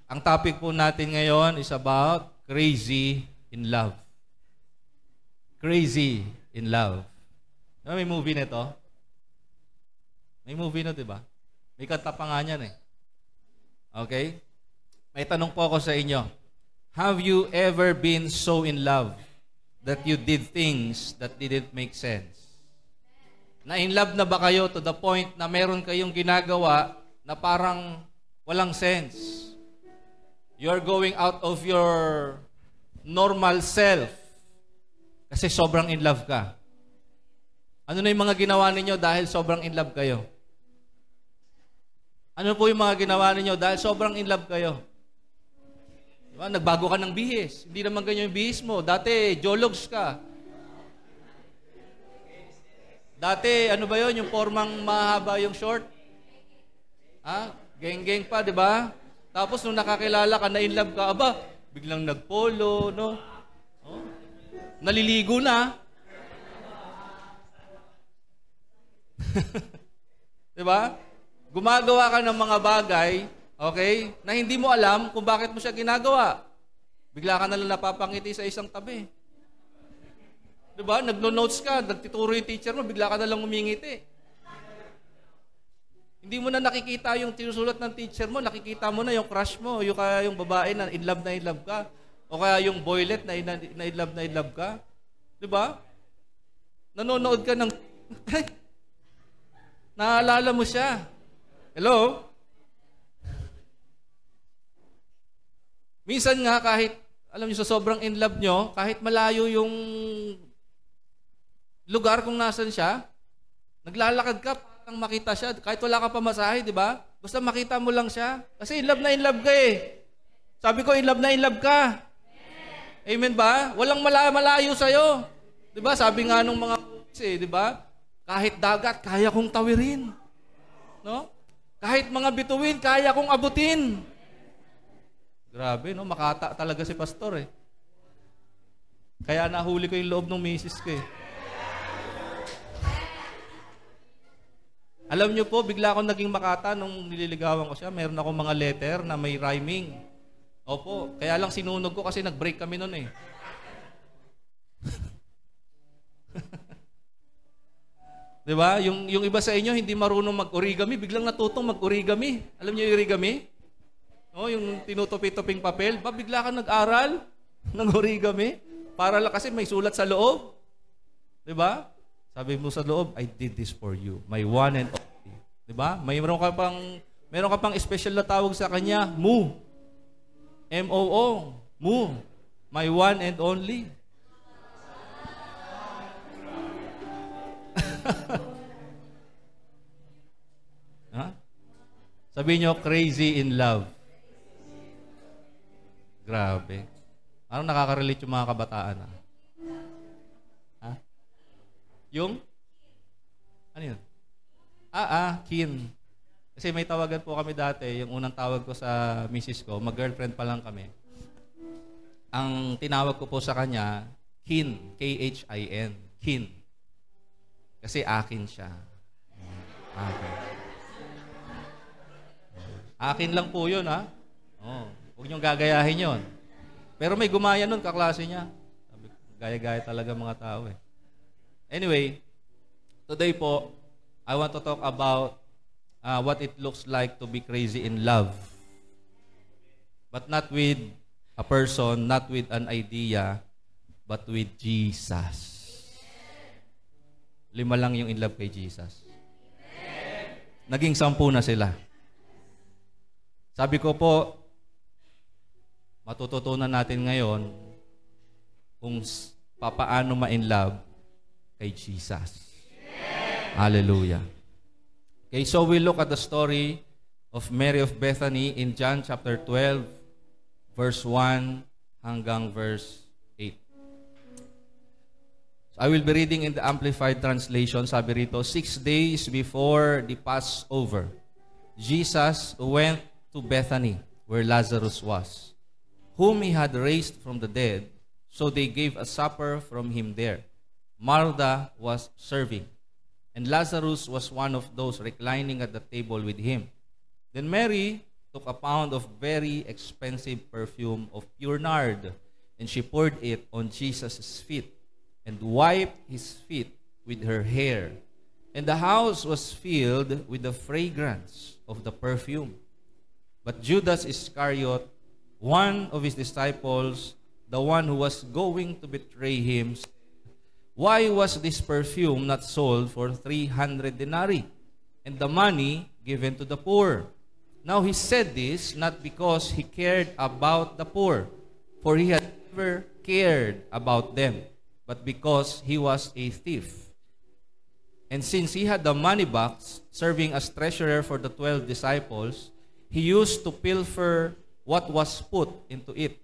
Ang topic po natin ngayon is about crazy in love. Crazy in love. May movie nito? May movie na, diba? May kanta pa nga niyan eh. Okay? May tanong po ako sa inyo. Have you ever been so in love that you did things that didn't make sense? Na in love na ba kayo to the point na meron kayong ginagawa na parang walang sense? You're going out of your normal self kasi sobrang in love ka. Ano na yung mga ginawa ninyo dahil sobrang in love kayo? Ano po yung mga ginawa ninyo dahil sobrang in love kayo? Diba? Nagbago ka ng bihis. Hindi naman ganyan yung bihis mo. Dati, jologs ka. Dati, ano ba yun? Yung formang mahaba yung short? Ha? Geng-geng pa, di ba? Tapos, nung nakakilala ka, na in love ka, aba, biglang nagpolo, no? Oh. Naliligo na. Di ba? Gumagawa ka ng mga bagay, okay, na hindi mo alam kung bakit mo siya ginagawa. Bigla ka na lang napapangiti sa isang tabi. Diba? Nagno-notes ka, nagtituro yung teacher mo, bigla ka na lang umingiti. Hindi mo na nakikita yung tinusulat ng teacher mo, nakikita mo na yung crush mo, yung babae na in love ka, o kaya yung boylet na in love ka. Diba? Nanonood ka ng... Naalala mo siya. Hello? Minsan nga kahit, alam niyo, sa sobrang in love nyo, kahit malayo yung lugar kung nasan siya, naglalakad ka para makita siya. Kahit wala ka pa masahe, di ba? Basta makita mo lang siya. Kasi in love na in love ka eh. Sabi ko, in love na in love ka. Amen ba? Walang malayo sa'yo. Di ba? Sabi nga nung mga di ba? Kahit dagat, kaya kong tawirin. No? Kahit mga bituin, kaya kong abutin. Grabe, no? Makata talaga si pastor eh. Kaya nahuli ko yung loob ng misis ko eh. Alam niyo po, bigla akong naging makata nung nililigawan ko siya. Meron akong mga letter na may rhyming. Opo, kaya lang sinunog ko kasi nag-break kami nun eh. Diba? Yung iba sa inyo hindi marunong mag-origami, biglang natutong mag-origami. Alam niyo yung origami? No, yung tinutupi-tuping papel, bigla ka nag-aral ng origami para lang kasi may sulat sa loob. Diba? Sabi mo sa loob, I did this for you. My one and only. Diba? Meron ka pang special na tawag sa kanya, Mu. M-O-O. Mu. My one and only. Ha? Sabi nyo, crazy in love. Grabe. Parang nakaka-relate yung mga kabataan. Ha? Yung? Ano yun? Kin. Kasi may tawagan po kami dati. Yung unang tawag ko sa misis ko, mag-girlfriend pa lang kami. Ang tinawag ko po sa kanya, Kin. K-H-I-N. Kin. Kasi akin siya. Akin. Akin lang po yun, ha? Oh, huwag niyong gagayahin yun. Pero may gumaya nun, kaklase niya. Gaya-gaya talaga mga tao eh. Anyway, today po, I want to talk about what it looks like to be crazy in love. But not with a person, not with an idea, but with Jesus. 5 lang yung in love kay Jesus. Naging 10 na sila. Sabi ko po, matututunan natin ngayon kung papaano ma-in love kay Jesus. Hallelujah. Okay, so we look at the story of Mary of Bethany in John chapter 12, verse 1 hanggang verse 8. I will be reading in the Amplified Translation. Sabi rito, 6 days before the Passover, Jesus went to Bethany, where Lazarus was, whom he had raised from the dead. So they gave a supper from him there. Martha was serving, and Lazarus was one of those reclining at the table with him. Then Mary took a pound of very expensive perfume of pure nard, and she poured it on Jesus' feet, and wiped his feet with her hair. And the house was filled with the fragrance of the perfume. But Judas Iscariot, one of his disciples, the one who was going to betray him, said, "Why was this perfume not sold for 300 denarii, and the money given to the poor?" Now he said this not because he cared about the poor, for he had never cared about them, but because he was a thief. And since he had the money box, serving as treasurer for the 12 disciples, he used to pilfer what was put into it.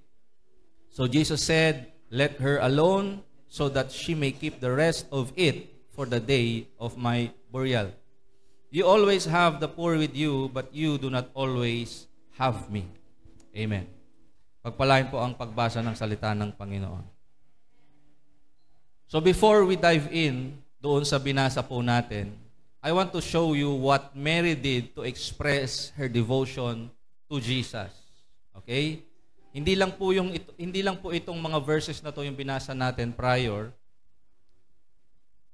So Jesus said, "Let her alone, so that she may keep the rest of it for the day of my burial. You always have the poor with you, but you do not always have me." Amen. Pagpalain po ang pagbasa ng salita ng Panginoon. So before we dive in doon sa binasa po natin, I want to show you what Mary did to express her devotion to Jesus. Okay? Hindi lang po itong mga verses na to yung binasa natin prior.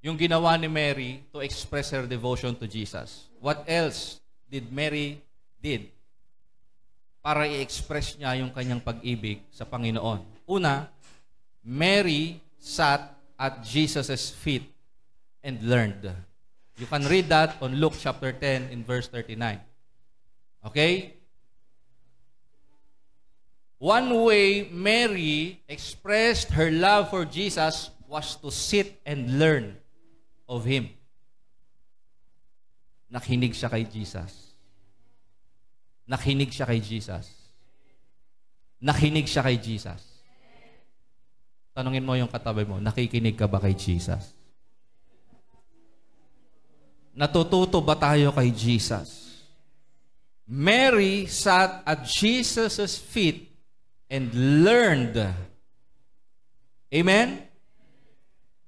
Yung ginawa ni Mary to express her devotion to Jesus. What else did Mary did para i-express niya yung kanyang pag-ibig sa Panginoon? Una, Mary sat at Jesus' feet and learned. You can read that on Luke chapter 10 in verse 39. Okay? One way Mary expressed her love for Jesus was to sit and learn of Him. Nakinig siya kay Jesus. Nakinig siya kay Jesus. Nakinig siya kay Jesus. Tanungin mo yung katabi mo, nakikinig ka ba kay Jesus? Natututo ba tayo kay Jesus? Mary sat at Jesus' feet and learned. Amen?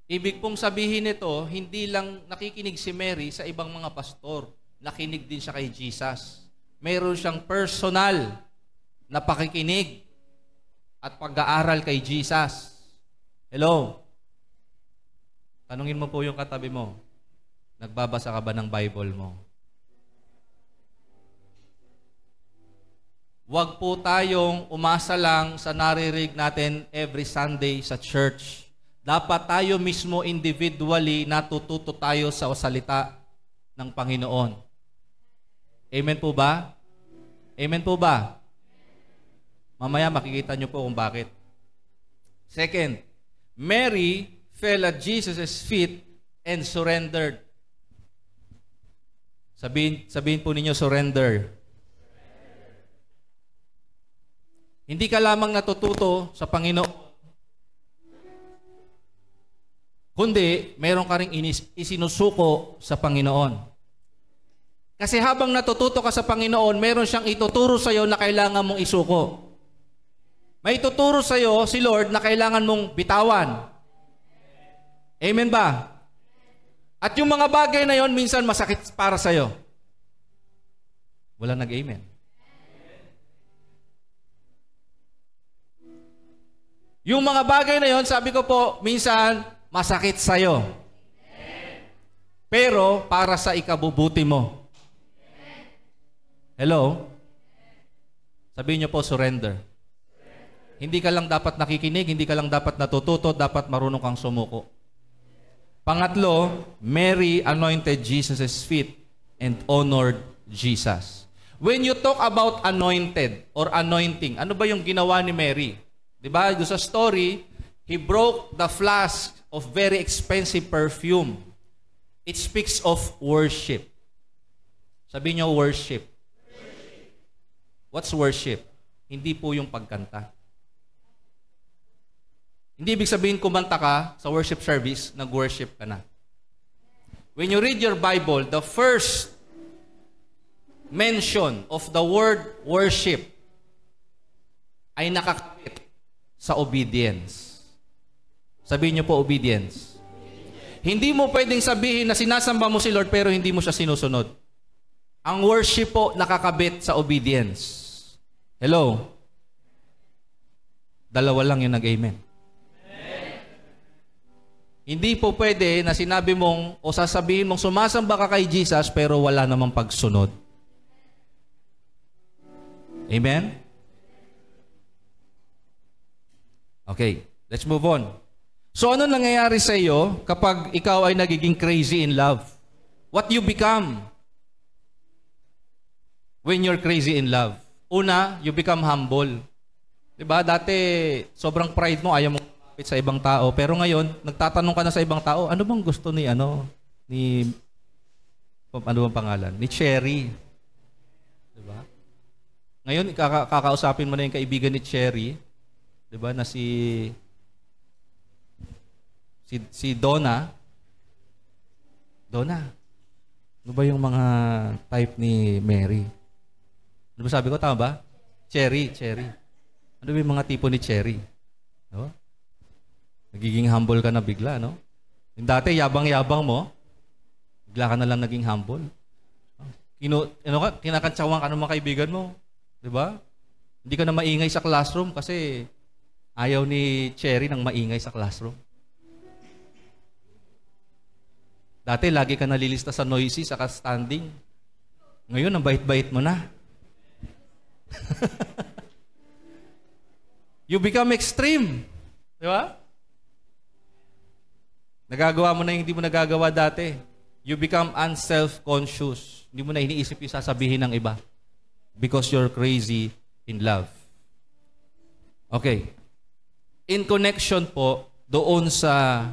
Ibig pong sabihin nito, hindi lang nakikinig si Mary sa ibang mga pastor. Nakinig din siya kay Jesus. Meron siyang personal na pakikinig at pag-aaral kay Jesus. Hello? Tanungin mo po yung katabi mo, nagbabasa ka ba ng Bible mo? Huwag po tayong umasa lang sa naririnig natin every Sunday sa church. Dapat tayo mismo individually natututo tayo sa salita ng Panginoon. Amen po ba? Amen po ba? Mamaya makikita nyo po kung bakit. Second, Mary fell at Jesus' feet and surrendered. Sabihin po ninyo, surrender. Hindi ka lamang natututo sa Panginoon, kundi meron ka ring isinusuko sa Panginoon. Kasi habang natututo ka sa Panginoon, meron siyang ituturo sa iyo na kailangan mong isuko. May ituturo sa iyo si Lord na kailangan mong bitawan. Amen ba? At yung mga bagay na yon minsan masakit para sa iyo. Walang nag-amen. Yung mga bagay na yon, sabi ko po, minsan masakit sa iyo. Pero para sa ikabubuti mo. Hello? Sabihin niyo po, surrender. Hindi ka lang dapat nakikinig, hindi ka lang dapat natututo, dapat marunong kang sumuko. Pangatlo, Mary anointed Jesus' feet and honored Jesus. When you talk about anointed or anointing, ano ba yung ginawa ni Mary? Diba? Doon sa story, he broke the flask of very expensive perfume. It speaks of worship. Sabihin niyo, worship. What's worship? Hindi po yung pagkanta. Hindi ibig sabihin kumanta ka sa worship service, nag-worship ka na. When you read your Bible, the first mention of the word worship ay nakakapit sa obedience. Sabihin niyo po, obedience. Hindi mo pwedeng sabihin na sinasamba mo si Lord pero hindi mo siya sinusunod. Ang worship po nakakabit sa obedience. Hello? Dalawa lang yung nag-amen. Hindi po pwede na sinabi mong o sasabihin mong sumasamba ka kay Jesus pero wala namang pagsunod. Amen? Okay, let's move on. So ano nangyayari sa iyo kapag ikaw ay nagiging crazy in love? What you become when you're crazy in love? Una, you become humble. Diba? Dati, sobrang pride mo, ayaw mong lumapit sa ibang tao. Pero ngayon, nagtatanong ka na sa ibang tao, ano bang gusto ni ano bang pangalan? Ni Cherry. Diba? Ngayon, kakausapin mo na yung kaibigan ni Cherry. Diba? Na si Donna. Donna. Ano ba yung mga type ni Mary? Ano ba sabi ko? Tama ba? Cherry. Ano ba yung mga tipo ni Cherry? No? Nagiging humble ka na bigla, no? Yung dati, yabang-yabang mo, bigla ka na lang naging humble. Kinakantsawan ka ng mga kaibigan mo. Di ba? Hindi ka na maingay sa classroom kasi ayaw ni Cherry ng maingay sa classroom. Dati, lagi ka nalilista sa noisy, sa standing. Ngayon, ang bait-bait mo na. You become extreme. Di ba? Nagagawa mo na yung hindi mo nagagawa dati. You become unself-conscious. Hindi mo na iniisip yung sasabihin ng iba. Because you're crazy in love. Okay. In connection po, doon sa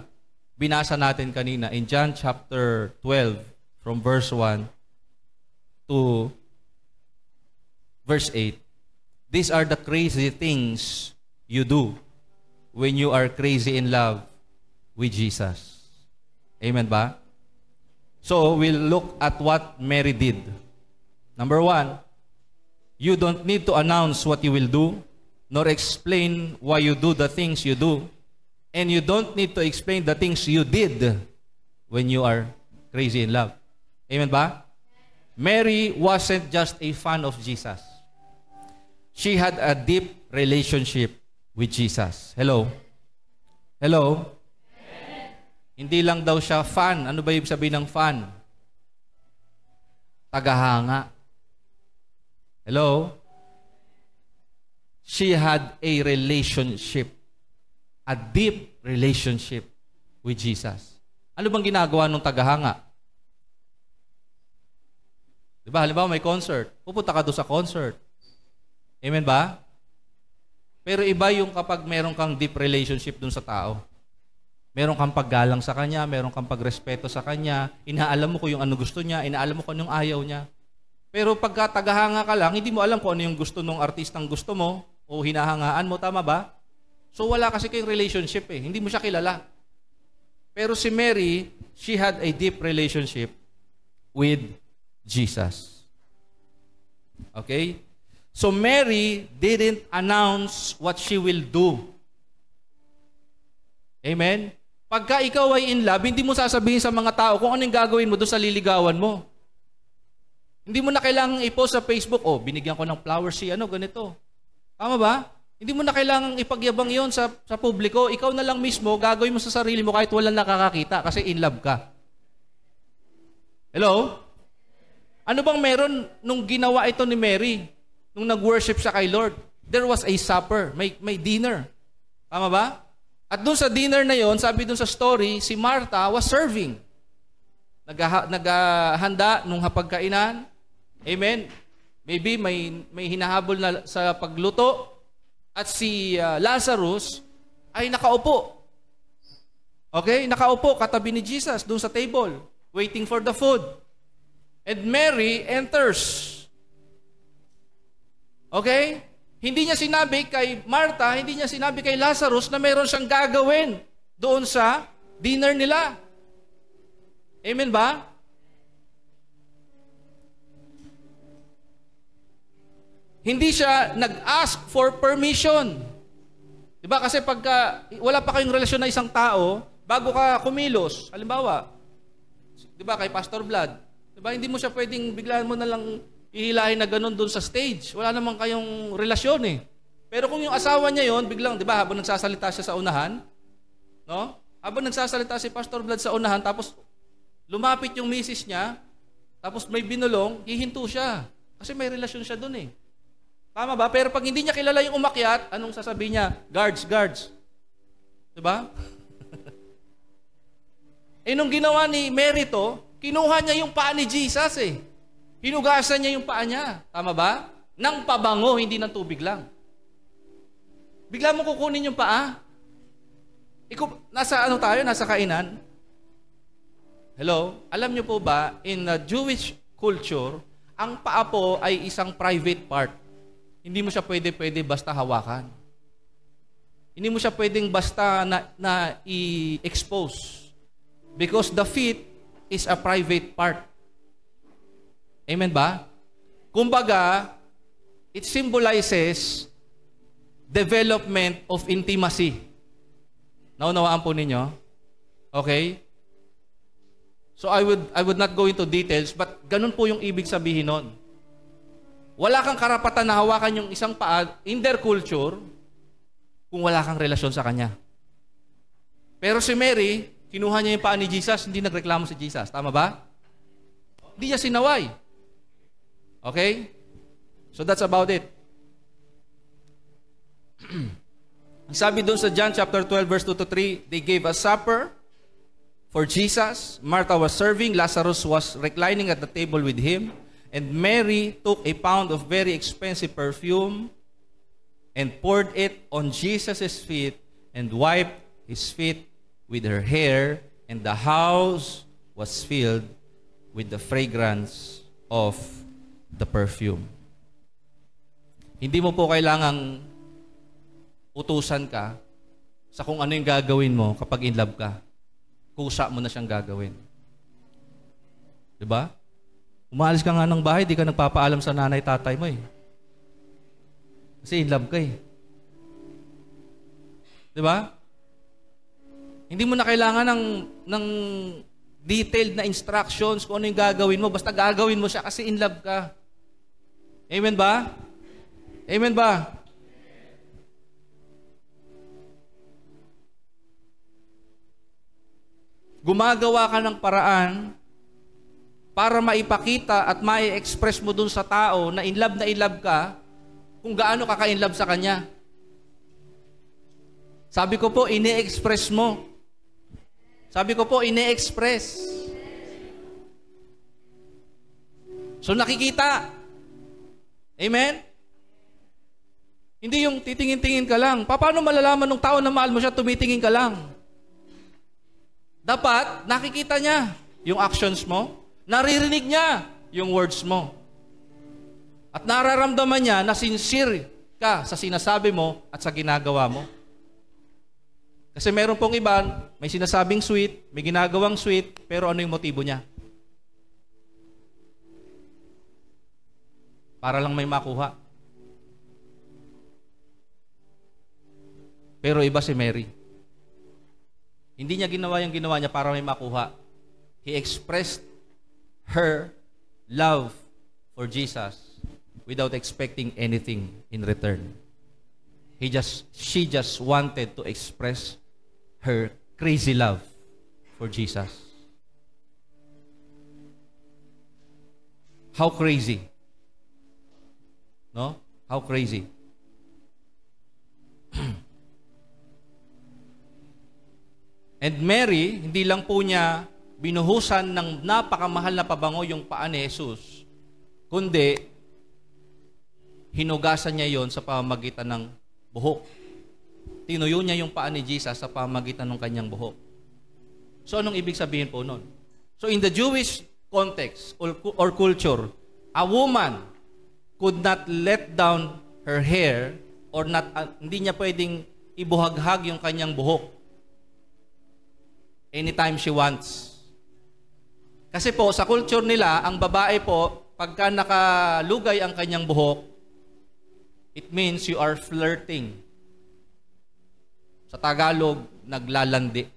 binasa natin kanina, in John chapter 12, from verse 1 to verse 8, these are the crazy things you do when you are crazy in love with Jesus. Amen ba? So, we'll look at what Mary did. Number 1, you don't need to announce what you will do, nor explain why you do the things you do, and you don't need to explain the things you did when you are crazy in love. Amen ba? Mary wasn't just a fan of Jesus. She had a deep relationship with Jesus. Hello? Hello? Hindi lang daw siya fan. Ano ba ibig sabihin ng fan? Tagahanga. Hello? She had a relationship. A deep relationship with Jesus. Ano bang ginagawa ng tagahanga? Diba? Halimbawa may concert. Pupunta ka doon sa concert. Amen ba? Pero iba yung kapag meron kang deep relationship dun sa tao. Meron kang paggalang sa kanya, meron kang pagrespeto sa kanya, inaalam mo kung yung ano gusto niya, inaalam mo kung anong ayaw niya. Pero pagka tagahanga ka lang, hindi mo alam kung ano yung gusto ng artistang gusto mo o hinahangaan mo, tama ba? So wala kasi kayong relationship eh. Hindi mo siya kilala. Pero si Mary, she had a deep relationship with Jesus. Okay? So Mary didn't announce what she will do. Amen? Pagka ikaw ay in love, hindi mo sasabihin sa mga tao kung anong gagawin mo doon sa liligawan mo. Hindi mo na kailangang i-post sa Facebook, oh, binigyan ko ng flowers si ano, ganito. Tama ba? Hindi mo na kailangang ipagyabang yon sa publiko. Ikaw na lang mismo, gagawin mo sa sarili mo kahit walang nakakakita kasi in love ka. Hello? Ano bang meron nung ginawa ito ni Mary? Nung nag-worship siya kay Lord, there was a supper, may dinner. Tama ba? At doon sa dinner na yon, sabi doon sa story, si Martha was serving. Naghahanda nung hapagkainan. Amen? Maybe may hinahabol na sa pagluto. At si Lazarus ay nakaupo. Okay? Nakaupo katabi ni Jesus doon sa table, waiting for the food. And Mary enters. Okay? Hindi niya sinabi kay Martha, hindi niya sinabi kay Lazarus na mayroon siyang gagawin doon sa dinner nila. Amen ba? Hindi siya nag-ask for permission. Diba? Kasi pagka wala pa kayong relasyon na isang tao, bago ka kumilos, halimbawa, diba kay Pastor Vlad, Diba? Hindi mo siya pwedeng biglaan mo na lang ihilahin na ganun doon sa stage. Wala naman kayong relasyon eh. Pero kung yung asawa niya yon, biglang, di ba, habang nagsasalita siya sa unahan, no? Habang nagsasalita si Pastor Vlad sa unahan, tapos lumapit yung misis niya, tapos may binulong, hihinto siya. Kasi may relasyon siya doon eh. Tama ba? Pero pag hindi niya kilala yung umakyat, anong sasabihin niya? Guards, guards. Diba? Eh nung ginawa ni Mary to, kinuha niya yung paa ni Jesus eh. Hinugasan niya yung paa niya. Tama ba? Nang pabango, hindi ng tubig lang. Bigla mo kukunin yung paa. Nasa ano tayo? Nasa kainan? Hello? Alam niyo po ba, in Jewish culture, ang paa po ay isang private part. Hindi mo siya pwede basta hawakan. Hindi mo siya pwedeng basta na i-expose. Because the feet is a private part. Amen ba? Kumbaga, it symbolizes development of intimacy. Naunawaan po ninyo? Okay? So I would not go into details, but ganun po yung ibig sabihin nun. Wala kang karapatan na hawakan yung isang paa in their culture kung wala kang relasyon sa kanya. Pero si Mary, kinuha niya yung paa ni Jesus, hindi nagreklamo si Jesus. Tama ba? Hindi niya sinaway. Okay? So that's about it. Sabi doon sa John chapter 12 verse 2 to 3, they gave a supper for Jesus. Martha was serving, Lazarus was reclining at the table with him, and Mary took a pound of very expensive perfume and poured it on Jesus' feet and wiped his feet with her hair, and the house was filled with the fragrance of the perfume. Hindi mo po kailangang utusan ka sa kung ano yung gagawin mo kapag in love ka. Kusa mo na siyang gagawin. Diba? Umalis ka nga ng bahay, di ka nagpapaalam sa nanay, tatay mo eh. Kasi in love ka eh. Diba? Hindi mo na kailangan ng detailed na instructions kung ano yung gagawin mo. Basta gagawin mo siya kasi in love ka. Amen ba? Amen ba? Gumagawa ka ng paraan para maipakita at mai-express mo dun sa tao na in love ka kung gaano ka ka-in love sa kanya. Sabi ko po, ine-express mo. Sabi ko po, ine-express. So nakikita. Amen? Hindi yung titingin-tingin ka lang. Paano malalaman ng tao na mahal mo siya, tumitingin ka lang? Dapat, nakikita niya yung actions mo, naririnig niya yung words mo. At nararamdaman niya na sincere ka sa sinasabi mo at sa ginagawa mo. Kasi meron pong iba, may sinasabing sweet, may ginagawang sweet, pero ano yung motibo niya? Para lang may makuha. Pero iba si Mary. Hindi niya ginawa yung ginawa niya para may makuha. He expressed her love for Jesus without expecting anything in return. She just wanted to express her crazy love for Jesus. How crazy? No? How crazy? And Mary, hindi lang po niya binuhusan ng napakamahal na pabango yung paa ni Jesus, kundi hinugasan niya yon sa pamamagitan ng buhok. Tinuyo niya yung paa ni Jesus sa pamamagitan ng kanyang buhok. So anong ibig sabihin po nun? So in the Jewish context or culture, a woman could not let down her hair or hindi niya pwedeng ibuhaghag yung kanyang buhok anytime she wants. Kasi po, sa culture nila, ang babae po, pagka nakalugay ang kanyang buhok, it means you are flirting. Sa Tagalog, naglalandi.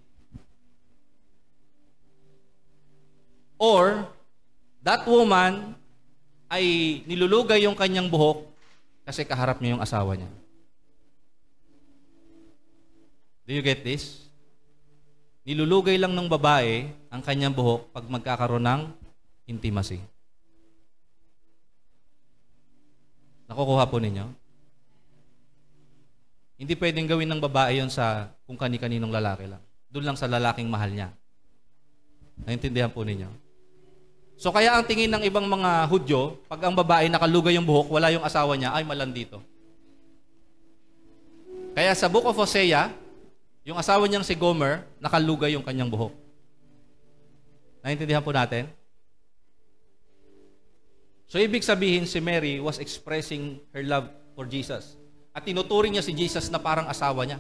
Or, That woman ay nilulugay yung kanyang buhok kasi kaharap niya yung asawa niya. Do you get this? Nilulugay lang ng babae ang kanyang buhok pag magkakaroon ng intimacy. Nakukuha po ninyo? Hindi pwedeng gawin ng babae yon sa kung kani-kaninong lalaki lang. Doon lang sa lalaking mahal niya. Naintindihan po ninyo? So kaya ang tingin ng ibang mga Hudyo, pag ang babae nakalugay yung buhok, wala yung asawa niya, ay malandito. Kaya sa Book of Hosea, yung asawa niyang si Gomer, nakalugay yung kanyang buhok. Naintindihan po natin? So ibig sabihin si Mary was expressing her love for Jesus. At tinuturing niya si Jesus na parang asawa niya.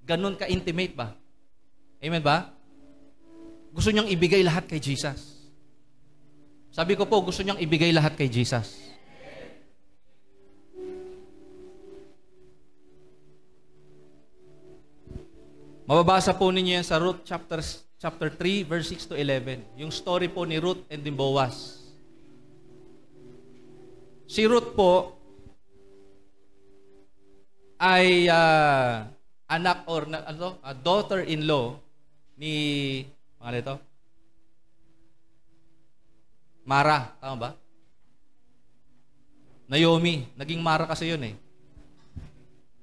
Ganun ka-intimate ba? Amen ba? Gusto niyang ibigay lahat kay Jesus. Sabi ko po, gusto niyang ibigay lahat kay Jesus. Mababasa po ninyo yan sa Ruth chapter 3, verse 6 to 11. Yung story po ni Ruth and Boaz. Si Ruth po ay anak or daughter-in-law ni pangalan ito? Mara, tama ba? Naomi. Naging Mara kasi yun eh.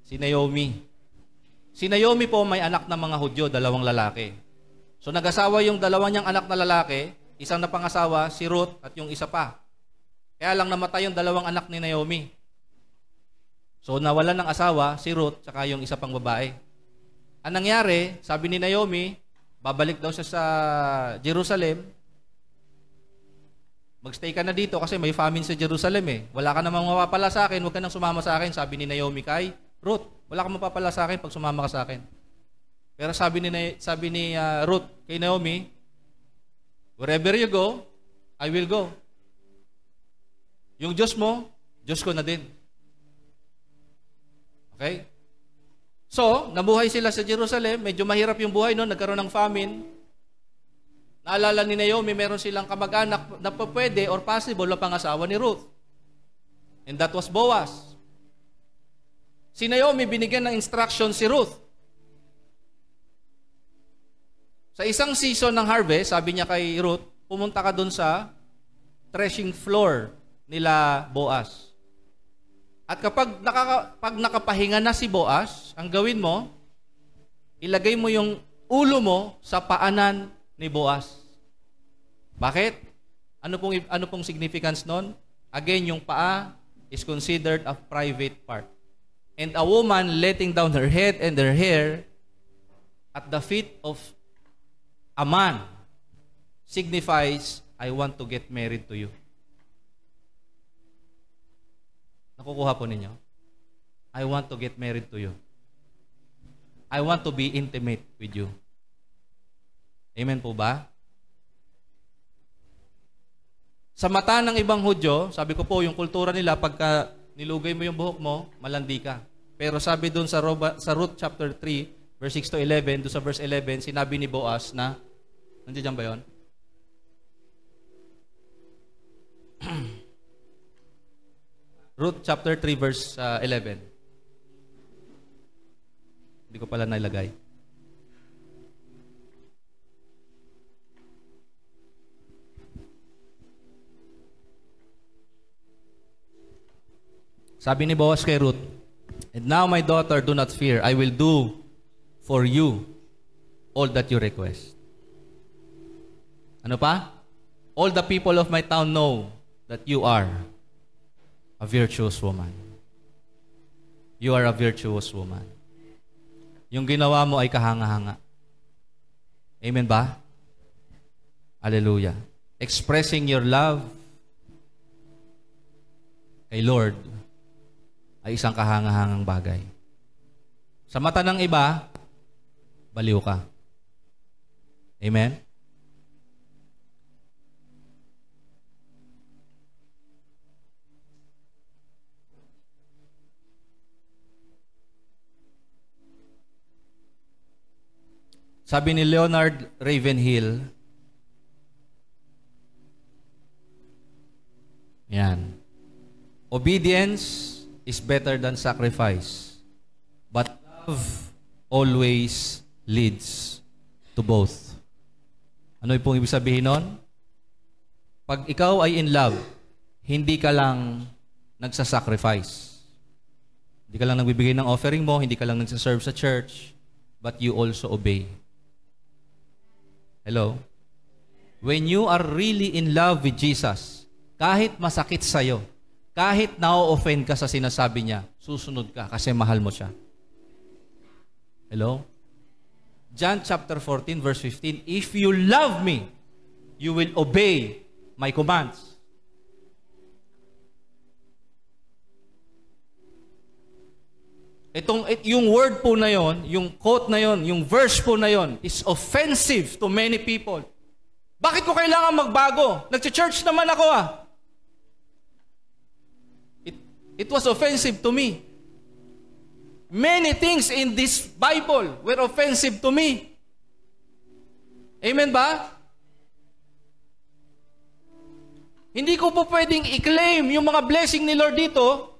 Si Naomi. Si Naomi po may anak na mga Hudyo, 2 lalaki. So nag-asawa yung 2 niyang anak na lalaki, isang napangasawa, si Ruth, at yung isa pa. Kaya lang namatay yung 2 anak ni Naomi. So nawalan ng asawa, si Ruth, saka yung isa pang babae. Ang nangyari, sabi ni Naomi, babalik daw siya sa Jerusalem. Magstay ka na dito kasi may famine sa Jerusalem eh. Wala ka namang mapapala sa akin, huwag ka nang sumama sa akin, sabi ni Naomi kay Ruth. Wala kang mapapala sa akin pag sumama ka sa akin. Pero sabi ni Ruth kay Naomi, wherever you go, I will go. Yung Diyos mo, Diyos ko na din. Okay? So, nabuhay sila sa Jerusalem. Medyo mahirap yung buhay noon. Nagkaroon ng famine. Naalala ni Naomi, meron silang kamag-anak na pwede or possible na pangasawa ni Ruth. And that was Boaz. Si Naomi, binigyan ng instruction si Ruth. Sa isang season ng harvest, sabi niya kay Ruth, pumunta ka dun sa threshing floor nila Boaz. At kapag nakapahinga na si Boaz, ang gawin mo, ilagay mo yung ulo mo sa paanan ni Boaz. Bakit? Ano pong significance nun? Again, yung paa is considered a private part. And a woman letting down her head and her hair at the feet of a man signifies, I want to get married to you. Nakukuha po ninyo? I want to get married to you. I want to be intimate with you. Amen po ba? Sa mata ng ibang Hudyo, sabi ko po, yung kultura nila, pagka nilugay mo yung buhok mo, malandi ka. Pero sabi doon sa Ruth chapter 3, verse 6 to 11, doon sa verse 11, sinabi ni Boaz na, nandiyan ba yun? Ruth chapter 3, verse 11. Hindi ko pala nailagay. Sabi ni Boaz kay Ruth, "And now, my daughter, do not fear. I will do for you all that you request." Ano pa? "All the people of my town know that you are a virtuous woman." You are a virtuous woman. Yung ginawa mo ay kahanga-hanga. Amen ba? Hallelujah. Expressing your love kay Lord ay isang kahanga-hangang bagay. Sa mata ng iba, baliw ka. Amen? Sabi ni Leonard Ravenhill, Yan. Obedience is better than sacrifice. But love always leads to both. Ano yung pong ibig sabihin nun? Pag ikaw ay in love, hindi ka lang nagsasacrifice. Hindi ka lang nagbibigay ng offering mo, hindi ka lang nagsaserve sa church, but you also obey. Hello? When you are really in love with Jesus, kahit masakit sa'yo, kahit na-offend ka sa sinasabi niya, susunod ka kasi mahal mo siya. Hello? John chapter 14 verse 15, if you love me, you will obey my commands. Yung word po na yon, yung quote na yon, yung verse po na yon is offensive to many people. Bakit ko kailangan magbago? Nag-church naman ako It was offensive to me. Many things in this Bible were offensive to me. Amen ba? Hindi ko po pwedeng i-claim yung mga blessing ni Lord dito,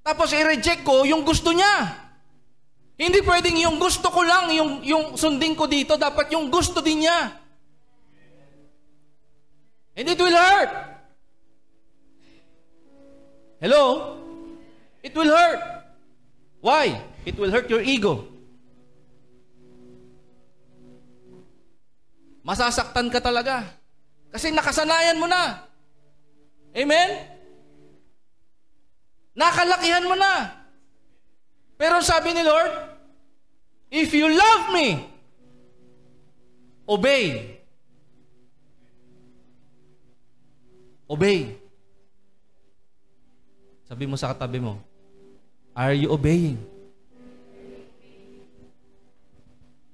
tapos i-reject ko yung gusto niya. Hindi pwedeng yung gusto ko lang, yung sundin ko dito, dapat yung gusto din niya. And it will hurt. Hello? It will hurt. Why? It will hurt your ego. Masasaktan ka talaga. Kasi nakasanayan mo na. Amen? Nakalakihan mo na. Pero sabi ni Lord, if you love me, obey. Obey. Sabi mo sa katabi mo, are you obeying?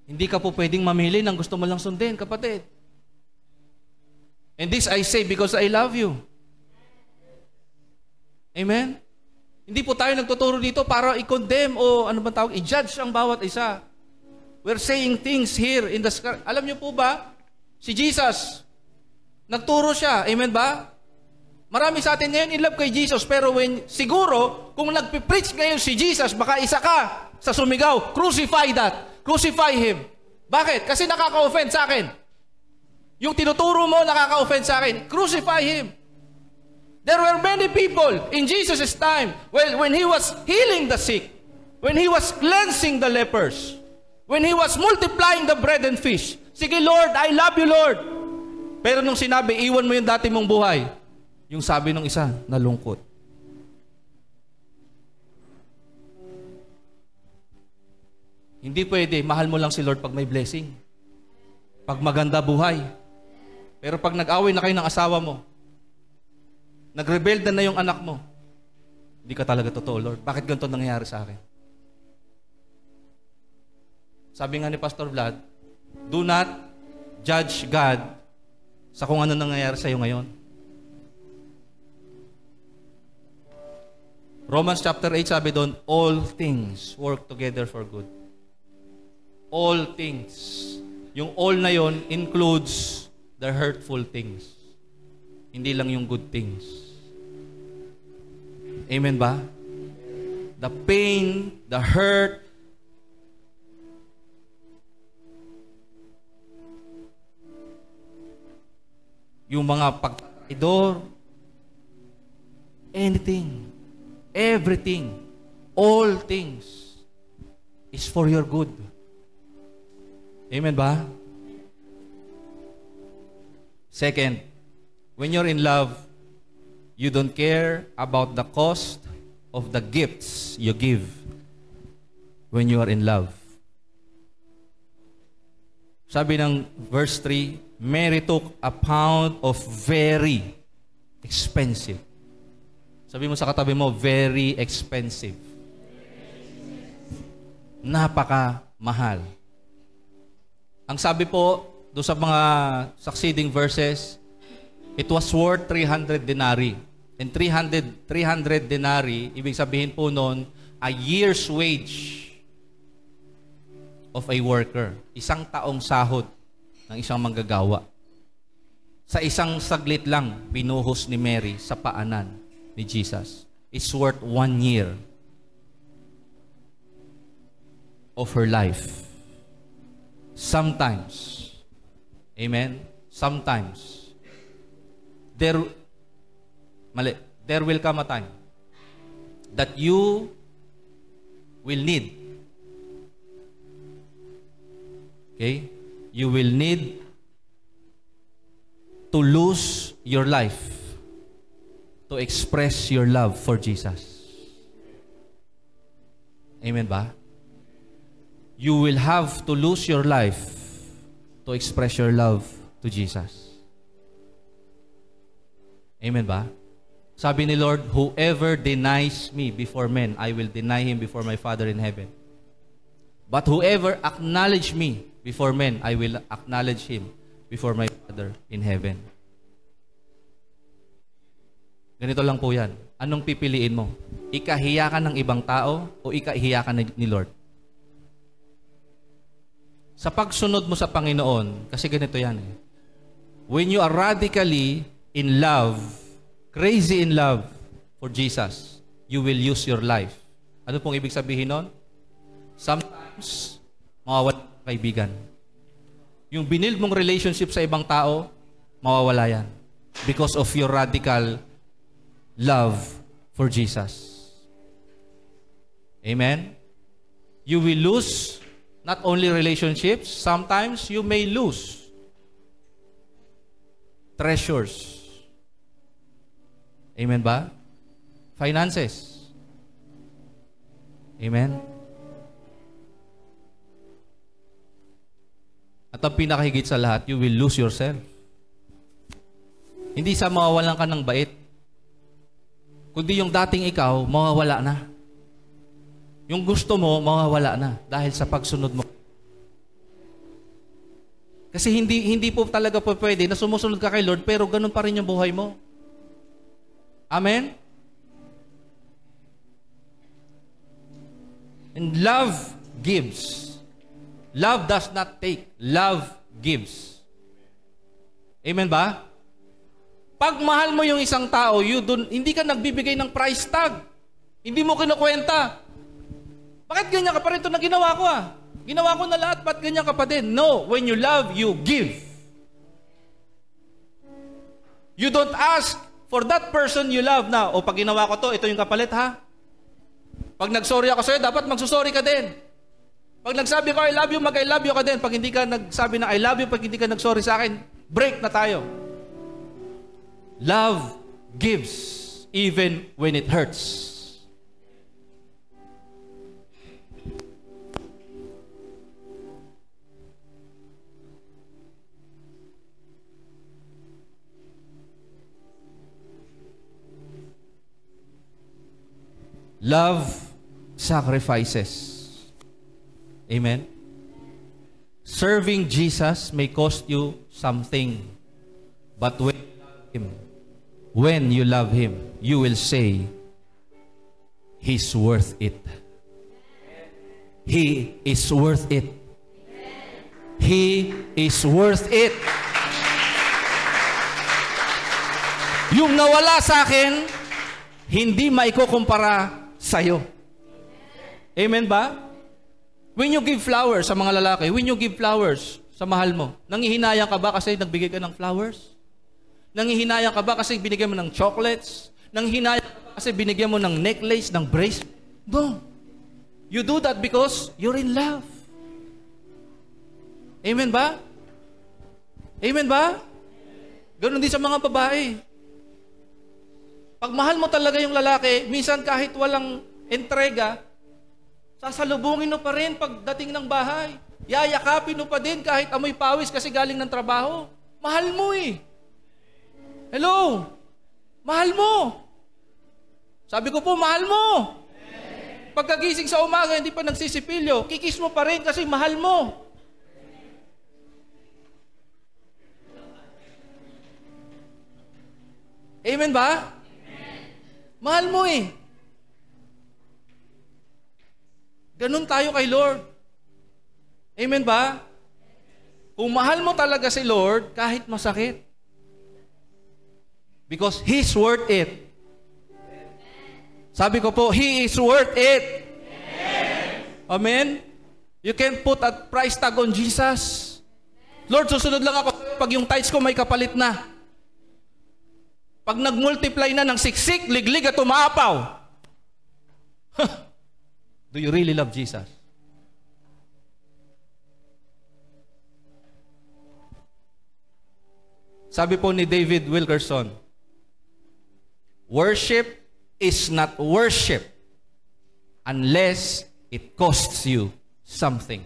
Hindi ka po pwedeng mamili ng gusto mo lang sundin, kapatid. And this I say because I love you. Amen? Hindi po tayo nagtuturo dito para i-condemn o ano ba tawag, i-judge ang bawat isa. We're saying things here in the scripture. Alam niyo po ba, si Jesus, nagturo siya. Amen ba? Marami sa atin ngayon in love kay Jesus, pero siguro, kung nagpipreach ngayon si Jesus, baka isa ka sa sumigaw, crucify that. Crucify Him. Bakit? Kasi nakaka-offend sa akin. Yung tinuturo mo, nakaka-offend sa akin. Crucify Him. There were many people in Jesus' time, when He was healing the sick, when He was cleansing the lepers, when He was multiplying the bread and fish. Sige Lord, I love you Lord. Pero nung sinabi, iwan mo yung dati mong buhay, yung sabi ng isa, nalungkot. Hindi pwede, mahal mo lang si Lord pag may blessing. Pag maganda buhay. Pero pag nag-away na kayo ng asawa mo, nag-rebelde na yung anak mo, hindi ka talaga totoo, Lord. Bakit ganito nangyayari sa akin? Sabi nga ni Pastor Vlad, do not judge God sa kung ano nangyayari sa iyo ngayon. Romans chapter 8 sabi doon, all things work together for good. All things. Yung all na yon includes the hurtful things. Hindi lang yung good things. Amen ba? The pain, the hurt, yung mga pagtaidor, anything, everything, all things is for your good. Amen ba? Second, when you're in love, you don't care about the cost of the gifts you give when you are in love. Sabi ng verse 3, Mary took a pound of very expensive. Sabi mo sa katabi mo, very expensive. Napaka-mahal. Ang sabi po, doon sa mga succeeding verses, it was worth 300 denarii. And 300 denarii, ibig sabihin po noon, a year's wage of a worker. Isang taong sahod ng isang manggagawa. sa isang saglit lang, binuhos ni Mary sa paanan ni Jesus. It's worth 1 year of her life. Sometimes, amen, sometimes, there will come a time that you will need, okay, you will need to lose your life to express your love for Jesus. Amen ba? You will have to lose your life to express your love to Jesus. Amen ba? Sabi ni Lord, whoever denies me before men, I will deny him before my Father in heaven. But whoever acknowledge me before men, I will acknowledge him before my Father in heaven. Ganito lang po yan. Anong pipiliin mo? Ikahiya ka ng ibang tao o ikahiya ka ni Lord? Sa pagsunod mo sa Panginoon, kasi ganito yan eh. When you are radically in love, crazy in love for Jesus, you will use your life. Ano pong ibig sabihin nun? Sometimes, mawawala ang kaibigan. Yung binild mong relationship sa ibang tao, mawawala yan. Because of your radical love for Jesus. Amen? You will lose not only relationships, sometimes you may lose treasures. Amen ba? Finances. Amen? At ang pinakahigit sa lahat, you will lose yourself. Hindi sa mawawalan ka ng bait, kundi yung dating ikaw, mawawala na. Yung gusto mo, mawawala na dahil sa pagsunod mo. Kasi hindi po talaga po pwede na sumusunod ka kay Lord, pero ganun pa rin yung buhay mo. Amen? And love gives. Love does not take. Love gives. Amen ba? Pag mahal mo yung isang tao, hindi ka nagbibigay ng price tag. Hindi mo kinukwenta. Bakit ganyan ka pa rin ito na ginawa ko ah? Ginawa ko na lahat, ba't ganyan ka pa din? No, when you love, you give. You don't ask for that person you love na, o pag ginawa ko to, ito yung kapalit ha? Pag nagsorry ako sa'yo, dapat magsusorry ka din. Pag nagsabi ko, I love you, mag-I love you ka din. Pag hindi ka nagsabi na I love you, pag hindi ka nagsorry sa akin, break na tayo. Love gives even when it hurts. Love sacrifices. Amen? Serving Jesus may cost you something. But when you love Him, you will say, He's worth it. He is worth it. He is worth it. Yung nawala sa akin, hindi maikukumpara sa'yo. Amen ba? When you give flowers sa mga lalaki, when you give flowers sa mahal mo, nangihinayang ka ba kasi nagbigay ka ng flowers? Nangihinayang ka ba kasi binigyan mo ng chocolates? Nangihinayang ka ba kasi binigyan mo ng necklace, ng bracelet? No. You do that because you're in love. Amen ba? Amen ba? Ganon din sa mga babae. Pag mahal mo talaga yung lalaki, minsan kahit walang entrega, sasalubungin mo pa rin pagdating ng bahay. Yayakapin mo pa din kahit amoy pawis kasi galing ng trabaho. Mahal mo eh. Hello? Mahal mo. Sabi ko po, mahal mo. Pagkagising sa umaga, hindi pa nagsisipilyo, kikis mo pa rin kasi mahal mo. Amen ba? Mahal mo eh. Ganun tayo kay Lord. Amen ba? Kung mahal mo talaga si Lord, kahit masakit, Because He's worth it. Sabi ko po, He is worth it. Amen? You can put a price tag on Jesus. Lord, susunod lang ako pag yung tithes ko may kapalit na. Pag nag-multiply na ng siksik, liglig at umaapaw. Do you really love Jesus? Sabi po ni David Wilkerson, worship is not worship unless it costs you something.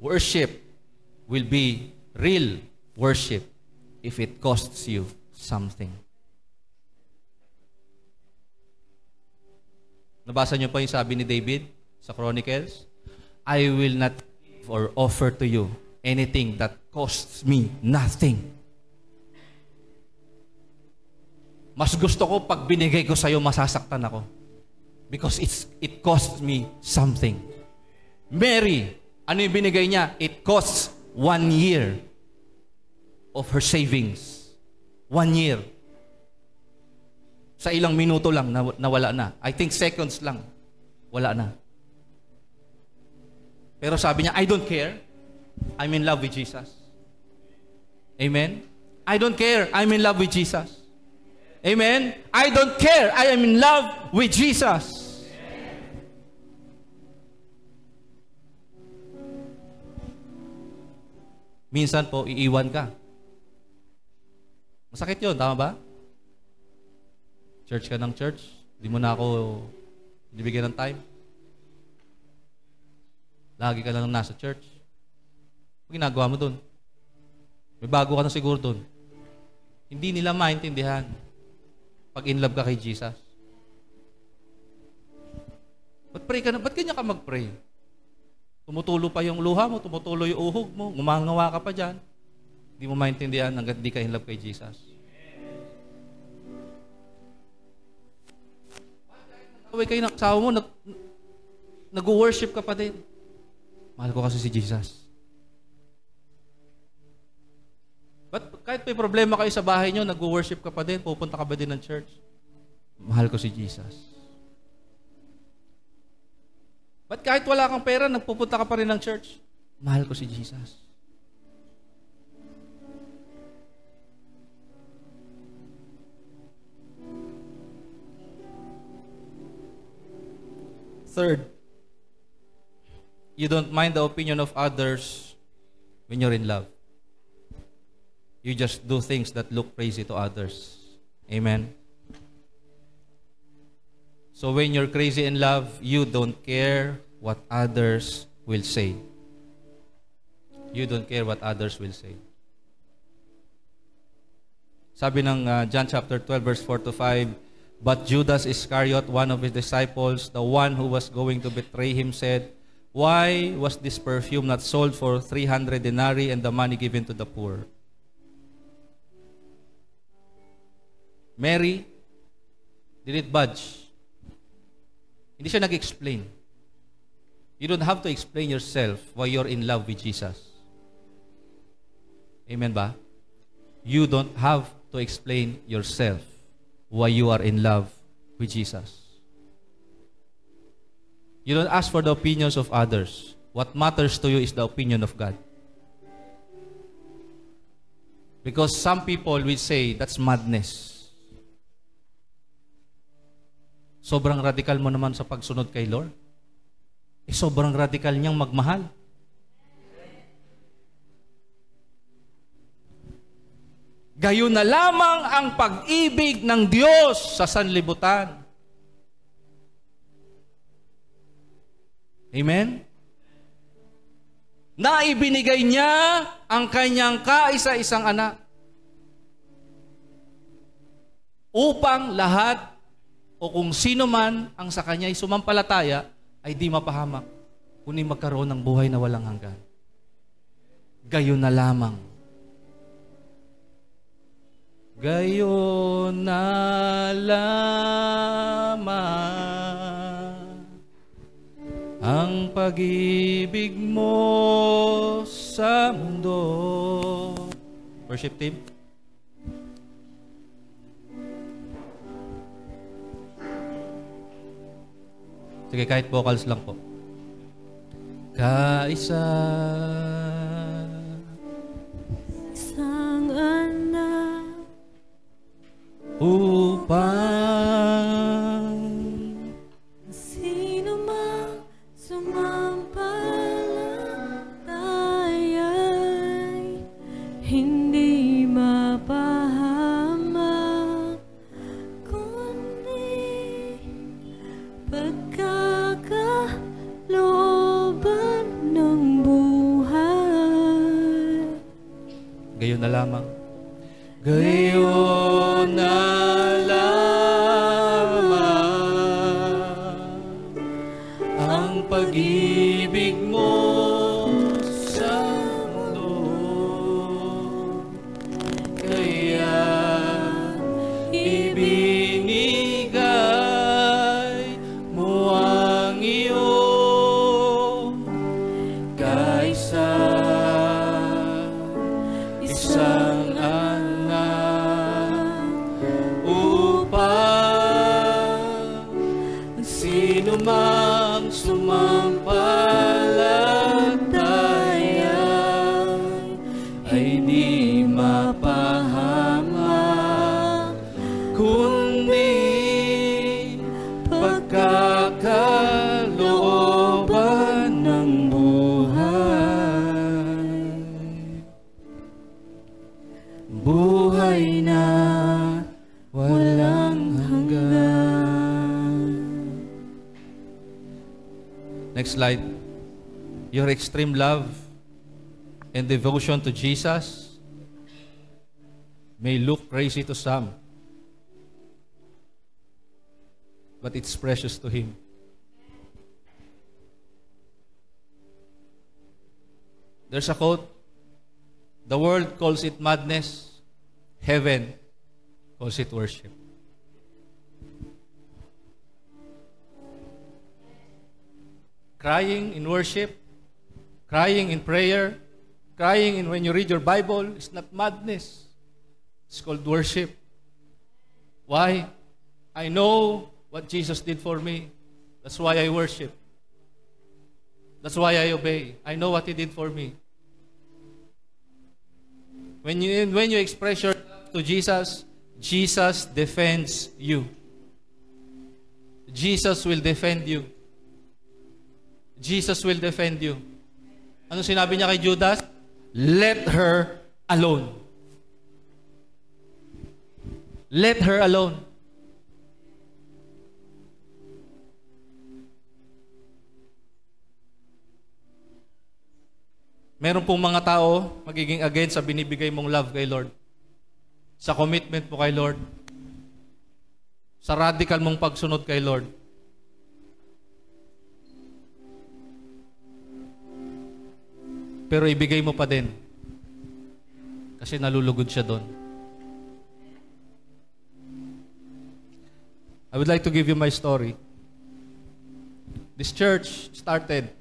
Worship will be real worship if it costs you something. Nabasa niyo pa yung sabi ni David sa Chronicles? I will not give or offer to you anything that costs me nothing. Mas gusto ko pag binigay ko sa'yo, masasaktan ako. Because it costs me something. Mary, ano yung binigay niya? It costs 1 year of her savings. 1 year. Sa ilang minuto lang, nawala na. I think seconds lang, wala na. Pero sabi niya, I don't care. I'm in love with Jesus. Amen? I don't care. I'm in love with Jesus. Amen? I don't care. I am in love with Jesus. Minsan po, iiwan ka. Masakit yun, tama ba? Church ka ng church, di mo na ako bibigyan ng time. Lagi ka lang nasa church. Ang ginagawa mo dun? May bago ka na siguro dun. Hindi nila maintindihan pag in love ka kay Jesus. Ba't pray ka na? Ba't ganyan ka mag-pray? Tumutulo pa yung luha mo, tumutulo yung uhog mo, ngumangawa ka pa dyan. Hindi mo maintindihan hanggat di ka in love kay Jesus. Away kayo ng asawa mo, nag-worship ka pa din. Mahal ko kasi si Jesus. But kahit may problema kayo sa bahay nyo, nag-worship ka pa din, pupunta ka ba din ng church? Mahal ko si Jesus. But kahit wala kang pera, nagpupunta ka pa rin ng church? Mahal ko si Jesus. Third, you don't mind the opinion of others when you're in love. You just do things that look crazy to others. Amen? So when you're crazy in love, you don't care what others will say. You don't care what others will say. Sabi ng John chapter 12 verse 4 to 5, but Judas Iscariot, one of his disciples, the one who was going to betray him, said, why was this perfume not sold for 300 denarii and the money given to the poor? Mary didn't budge. Hindi siya nag-explain. You don't have to explain yourself why you're in love with Jesus. Amen ba? You don't have to explain yourself why you are in love with Jesus. You don't ask for the opinions of others. What matters to you is the opinion of God. Because some people will say, that's madness. Sobrang radikal mo naman sa pagsunod kay Lord. Sobrang radikal niyang magmahal. Gayon na lamang ang pag-ibig ng Diyos sa sanlibutan. Amen? Na ibinigay niya ang kanyang kaisa-isang anak upang lahat o kung sino man ang sa kanya ay sumampalataya ay di mapahamak, kundi magkaroon ng buhay na walang hanggan. Gayon na lamang. Gayon na lamang ang pag-ibig mo sa mundo. Worship team. Sige, kahit vocals lang po. Kaisa, isang anak, upang sino mang sumampalataya'y hindi mapahamak, kundi pagkakalooban ng buhay. gayon na lamang. Gayon na lamang ang pag-ibig mo sa mundo. Kaya ibinigay mo ang iyong kaisa, isang anak, upang sino mang sumampalataya ay di mapahamak, kundi pagkakalooban ng buhay. Buhay na walang hanggan. Next slide. Your extreme love and devotion to Jesus may look crazy to some, but it's precious to Him. There's a quote, the world calls it madness, heaven calls it worship. Crying in worship, crying in prayer, crying in when you read your Bible is not madness. It's called worship. Why? I know what Jesus did for me. That's why I worship. That's why I obey. I know what He did for me. When you express your love to Jesus, Jesus defends you. Jesus will defend you. Jesus will defend you. Ano sinabi niya kay Judas? Let her alone. Let her alone. Meron pong mga tao magiging against sa binibigay mong love kay Lord. Sa commitment mo kay Lord. Sa radical mong pagsunod kay Lord. Pero ibigay mo pa din. Kasi nalulugod siya doon. I would like to give you my story. This church started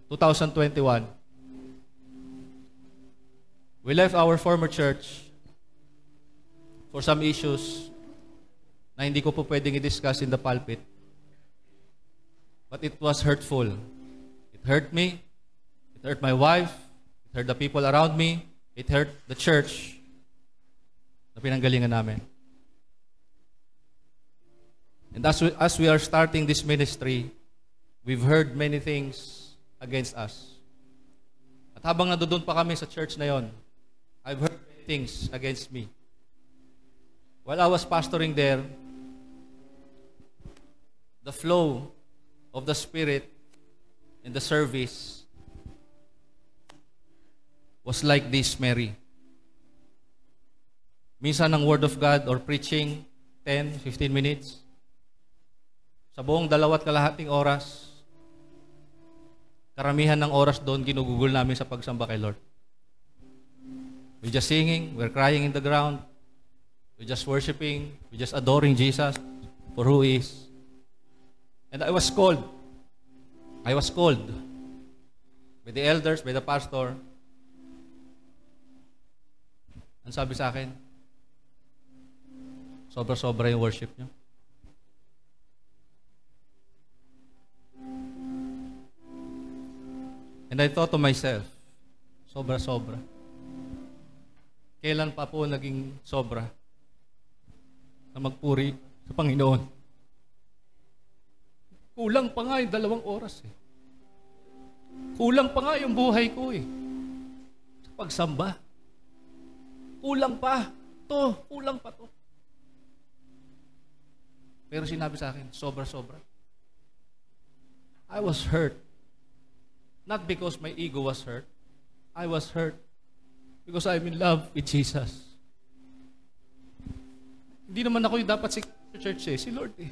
2021. We left our former church for some issues na hindi ko po pwedeng i-discuss in the pulpit. But it was hurtful. It hurt me. It hurt my wife. It hurt the people around me. It hurt the church na pinanggalingan namin. And as we are starting this ministry, we've heard many things against us. At habang nandoon pa kami sa church na yon, I've heard many things against me. While I was pastoring there, the flow of the Spirit in the service was like this, Mary. Minsan ng Word of God or preaching, 10, 15 minutes. Sa buong 2 kalahating oras, karamihan ng oras doon ginugugol namin sa pagsamba kay Lord. We're just singing, we're crying in the ground, we're just worshiping, we're just adoring Jesus for who He is. And I was called by the elders, by the pastor. Ang sabi sa akin, sobra-sobra yung worship nyo. And I thought to myself, sobra-sobra. Kailan pa po naging sobra na magpuri sa Panginoon? Kulang pa nga yung 2 oras eh. Kulang pa nga yung buhay ko eh. Sa pagsamba. Kulang pa. Kulang pa to. Pero sinabi sa akin, sobra-sobra. I was hurt. Not because my ego was hurt. I was hurt because I'm in love with Jesus. Hindi naman ako yung dapat sa church eh. Si Lord eh.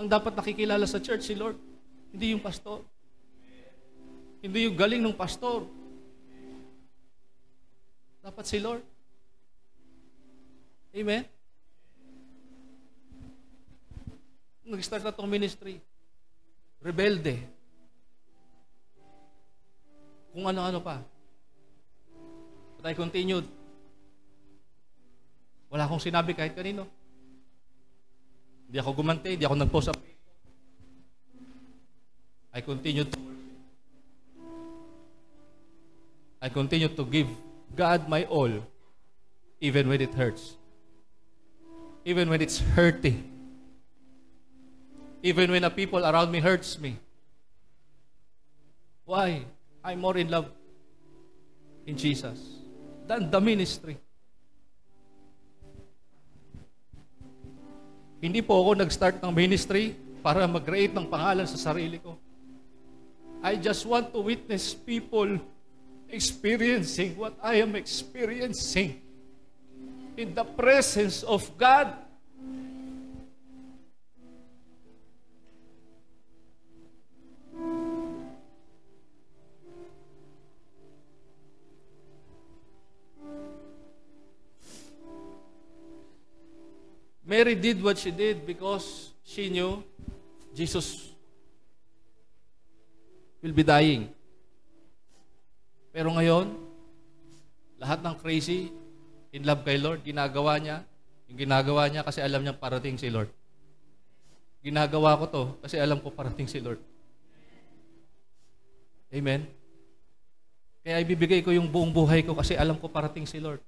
Ang dapat nakikilala sa church, si Lord. Hindi yung pastor. Hindi yung galing ng pastor. Dapat si Lord. Amen? Nag-start na itong ministry. Rebelde. Kung ano-ano pa. But I continued. Wala akong sinabi kahit kanino. Hindi ako gumante, hindi ako nag-post up. I continued to give God my all, even when it hurts. Even when it's hurting. Even when the people around me hurts me. Why? I'm more in love in Jesus than the ministry. Hindi po ako nag-start ng ministry para mag-create ng pangalan sa sarili ko. I just want to witness people experiencing what I am experiencing in the presence of God. Mary did what she did because she knew Jesus will be dying. Pero ngayon, lahat ng crazy, in love kay Lord, ginagawa niya. Yung ginagawa niya kasi alam niya parating si Lord. Ginagawa ko to kasi alam ko parating si Lord. Amen? Kaya ibibigay ko yung buong buhay ko kasi alam ko parating si Lord.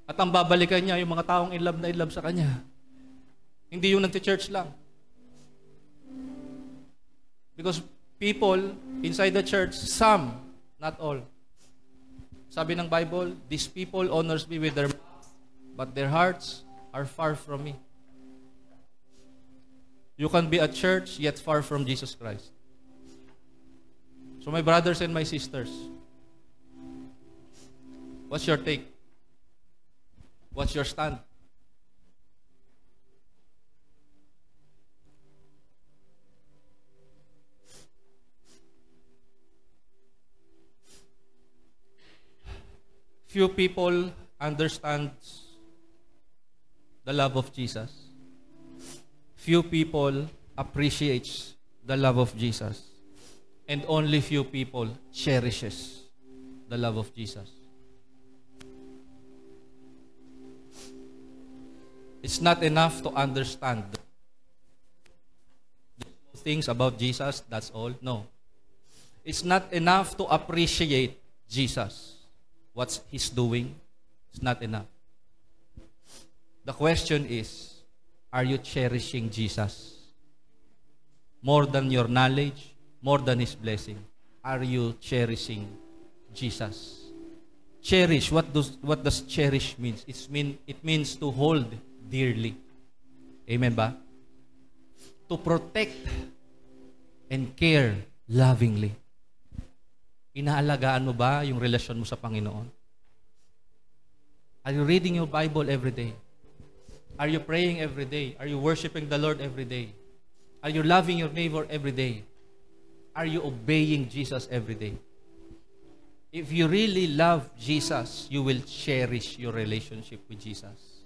At ang babalikan niya, yung mga taong in love sa Kanya. Hindi yung nag-church lang. Because people inside the church, some, not all. Sabi ng Bible, these people honors me with their mouth, but their hearts are far from me. You can be at church, yet far from Jesus Christ. So my brothers and my sisters, what's your take? What's your stand? Few people understand the love of Jesus. Few people appreciates the love of Jesus. And only few people cherishes the love of Jesus. It's not enough to understand things about Jesus, that's all. No. It's not enough to appreciate Jesus. What He's doing, it's not enough. The question is, are you cherishing Jesus? More than your knowledge, more than His blessing. Are you cherishing Jesus? Cherish, what does cherish means? It means to hold dearly. Amen ba? To protect and care lovingly. Inaalagaan mo ba yung relasyon mo sa Panginoon? Are you reading your Bible every day? Are you praying every day? Are you worshiping the Lord every day? Are you loving your neighbor every day? Are you obeying Jesus every day? If you really love Jesus, you will cherish your relationship with Jesus.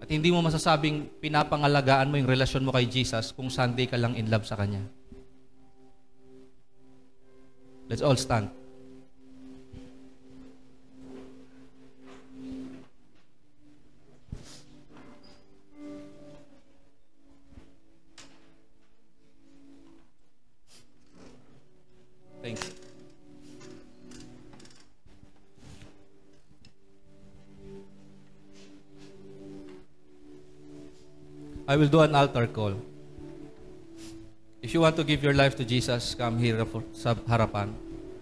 At hindi mo masasabing pinapangalagaan mo yung relasyon mo kay Jesus kung Sunday ka lang in love sa Kanya. Let's all stand. I will do an altar call. If you want to give your life to Jesus, come here sa harapan.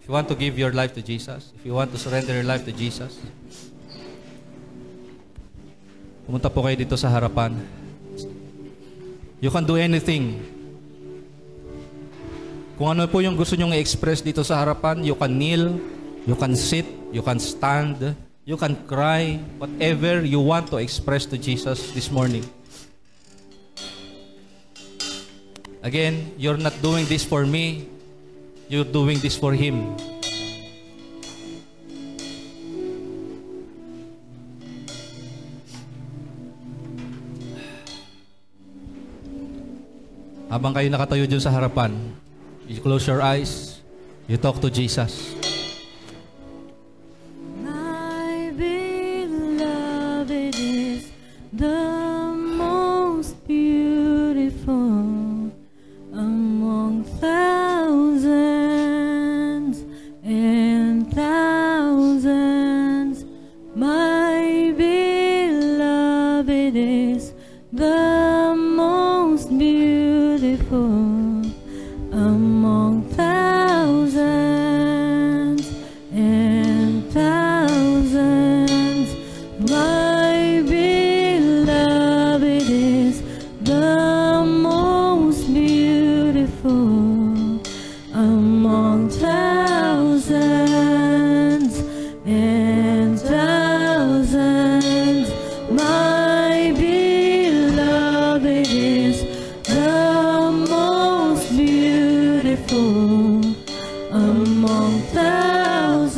If you want to give your life to Jesus, if you want to surrender your life to Jesus, pumunta po kayo dito sa harapan. You can do anything. Kung ano po yung gusto nyong i-express dito sa harapan, you can kneel, you can sit, you can stand, you can cry, whatever you want to express to Jesus this morning. Again, you're not doing this for me, you're doing this for Him. Habang kayo nakatayo dyan sa harapan, you close your eyes, you talk to Jesus. My beloved is the most beautiful among thousands and thousands. My beloved is the most beautiful among thousands and thousands. My beloved is the most beautiful among thousands and thousands. My beloved is the most beautiful among thousands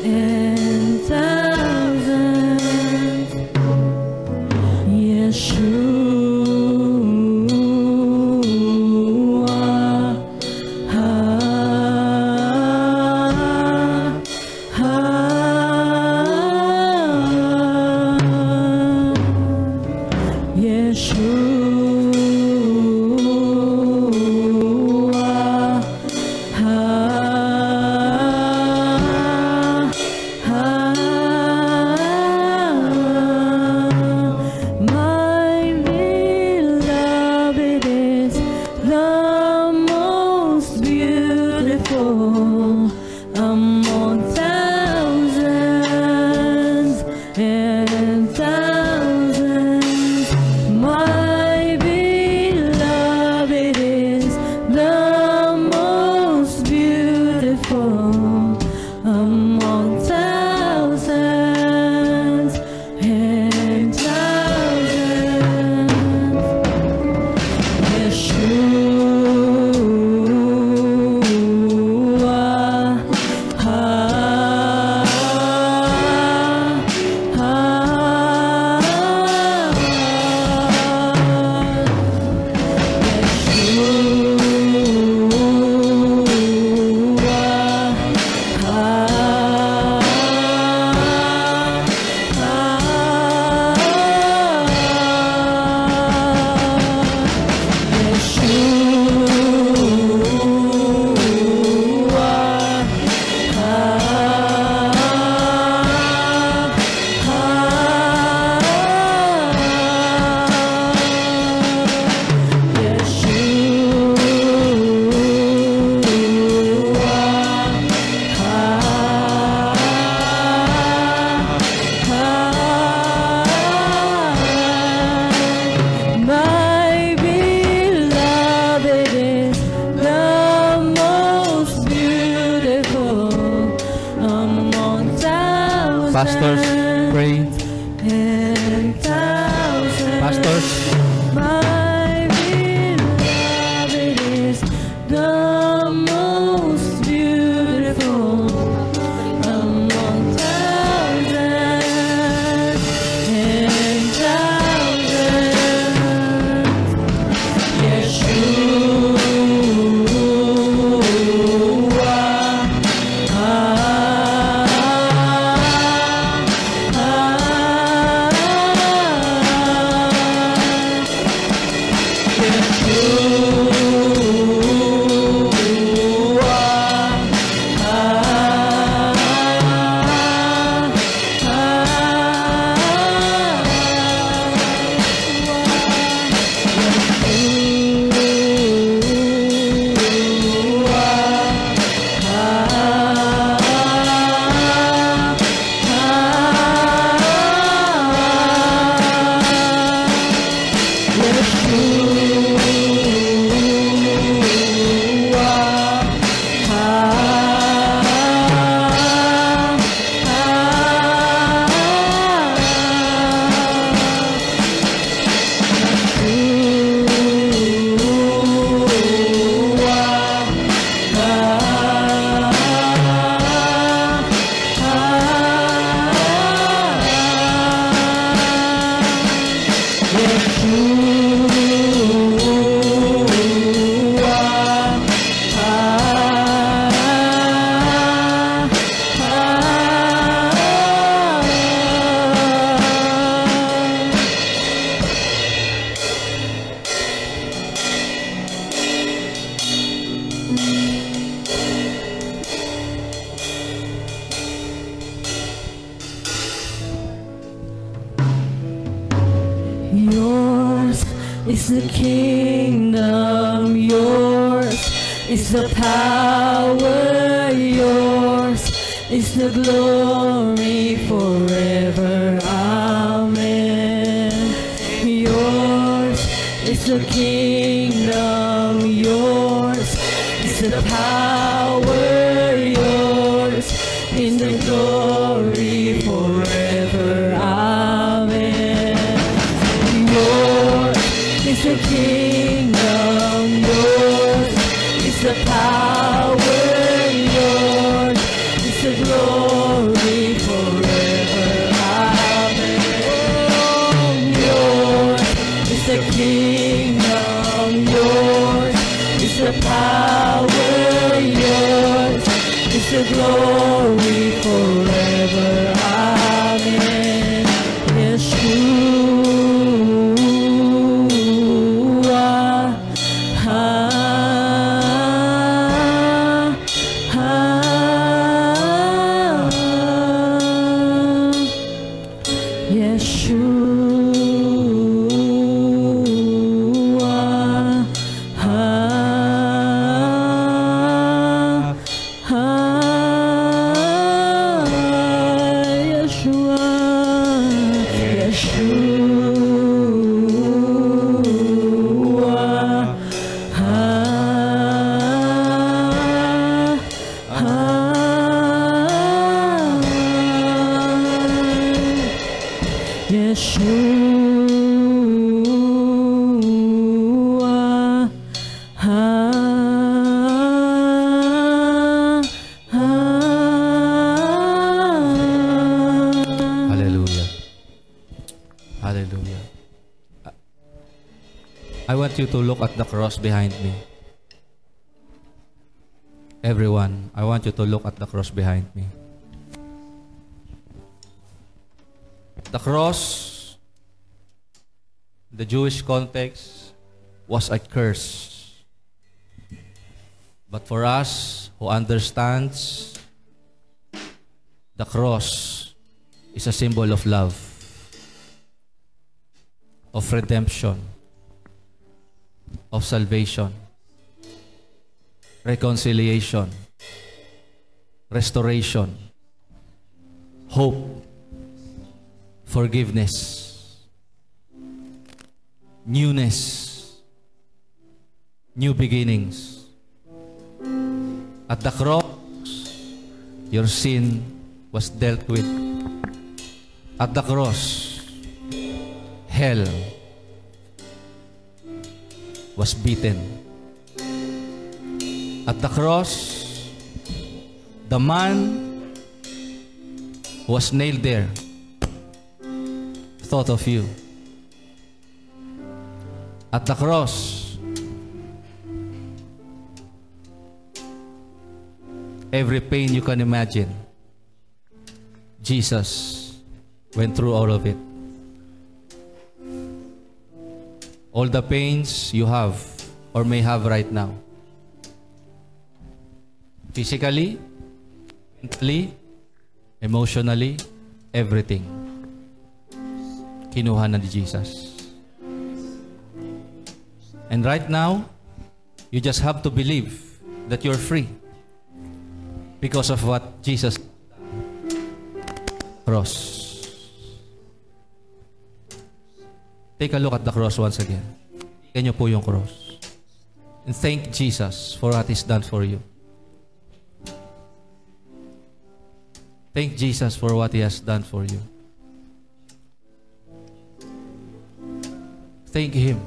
and thousands. Yeshua, my beloved is the most beautiful among thousands and thousands. My beloved is the most beautiful among thousands and thousands. Yeshua, my beloved is the most beautiful among thousands. Pastors, pray. And thousands. Pastors, My beloved is the most beautiful among thousands and thousands. Yeshua, Yours is the kingdom, yours is the power, yours is the glory forever. Amen. Yours is the kingdom, yours is the power, yours in the glory forever. Amen. Yours is the kingdom, yours is the power, yours is the glory forever. Amen. Yours is the kingdom, yours is the power, yours is the glory forever. Amen. Yeshua, Hallelujah. Hallelujah. I want you to look at the cross behind me. Everyone, I want you to look at the cross behind me. The cross, in the Jewish context, was a curse. But for us who understands, the cross is a symbol of love, of redemption, of salvation, reconciliation, restoration, hope, forgiveness, newness, new beginnings. At the cross, your sin was dealt with. At the cross, hell was beaten. At the cross, the man who was nailed there thought of you. At the cross, every pain you can imagine, Jesus went through all of it. All the pains you have or may have right now, physically, mentally, emotionally, everything, kinuha na ni Jesus. And right now, you just have to believe that you're free because of what Jesus cross. Take a look at the cross once again. Tingnan niyo po yung cross. And thank Jesus for what He's done for you. Thank Jesus for what He has done for you. Thank Him.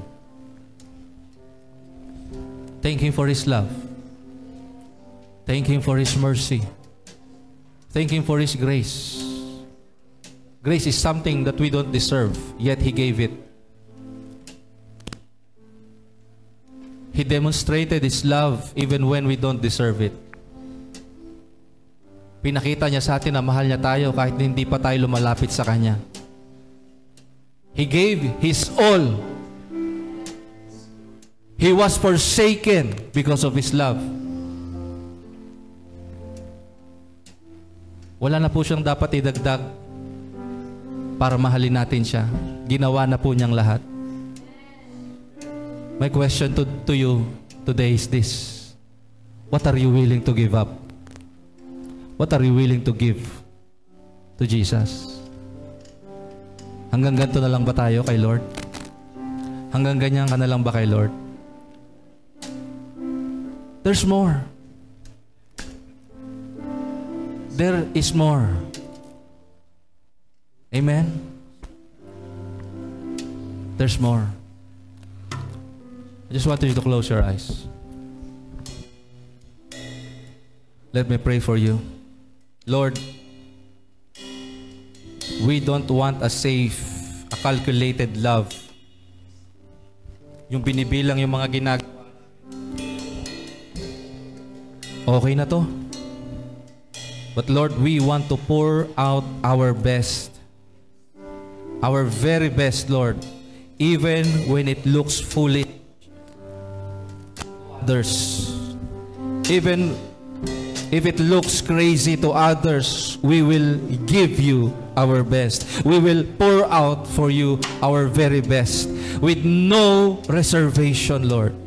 Thank Him for His love. Thank Him for His mercy. Thank Him for His grace. Grace is something that we don't deserve, yet He gave it. He demonstrated His love even when we don't deserve it. Pinakita niya sa atin na mahal niya tayo kahit hindi pa tayo lumalapit sa Kanya. He gave His all. He was forsaken because of His love. Wala na po siyang dapat idagdag para mahalin natin siya. Ginawa na po niyang lahat. My question to you today is this. What are you willing to give up? What are you willing to give to Jesus? Hanggang ganito na lang ba tayo kay Lord? Hanggang ganyan ka na lang ba kay Lord? There's more. There is more. Amen? There's more. I just want you to close your eyes. Let me pray for you. Lord, we don't want a safe, a calculated love. Yung binibilang yung mga ginagawa. Okay na to. But Lord, we want to pour out our best. Our very best, Lord. Even when it looks foolish. Others. Even if it looks crazy to others, we will give you our best. We will pour out for you our very best with no reservation, Lord.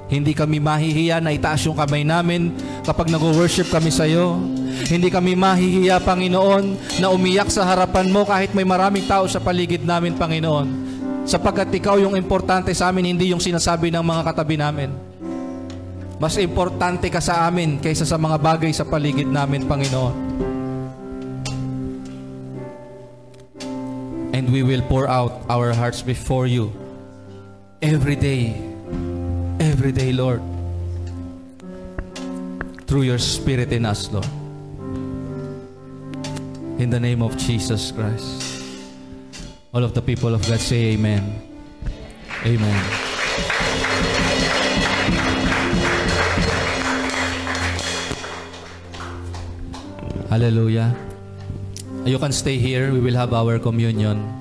Hindi kami mahihiya na itaas yung kamay namin kapag nag-worship kami sa iyo. Hindi kami mahihiya, Panginoon, na umiyak sa harapan mo kahit may maraming tao sa paligid namin, Panginoon. Sapagkat ikaw yung importante sa amin, hindi yung sinasabi ng mga katabi namin. Mas importante ka sa amin kaysa sa mga bagay sa paligid namin, Panginoon. And we will pour out our hearts before you every day, Lord, through your Spirit in us, Lord. In the name of Jesus Christ. All of the people of God say amen. Amen. Hallelujah. You can stay here. We will have our communion.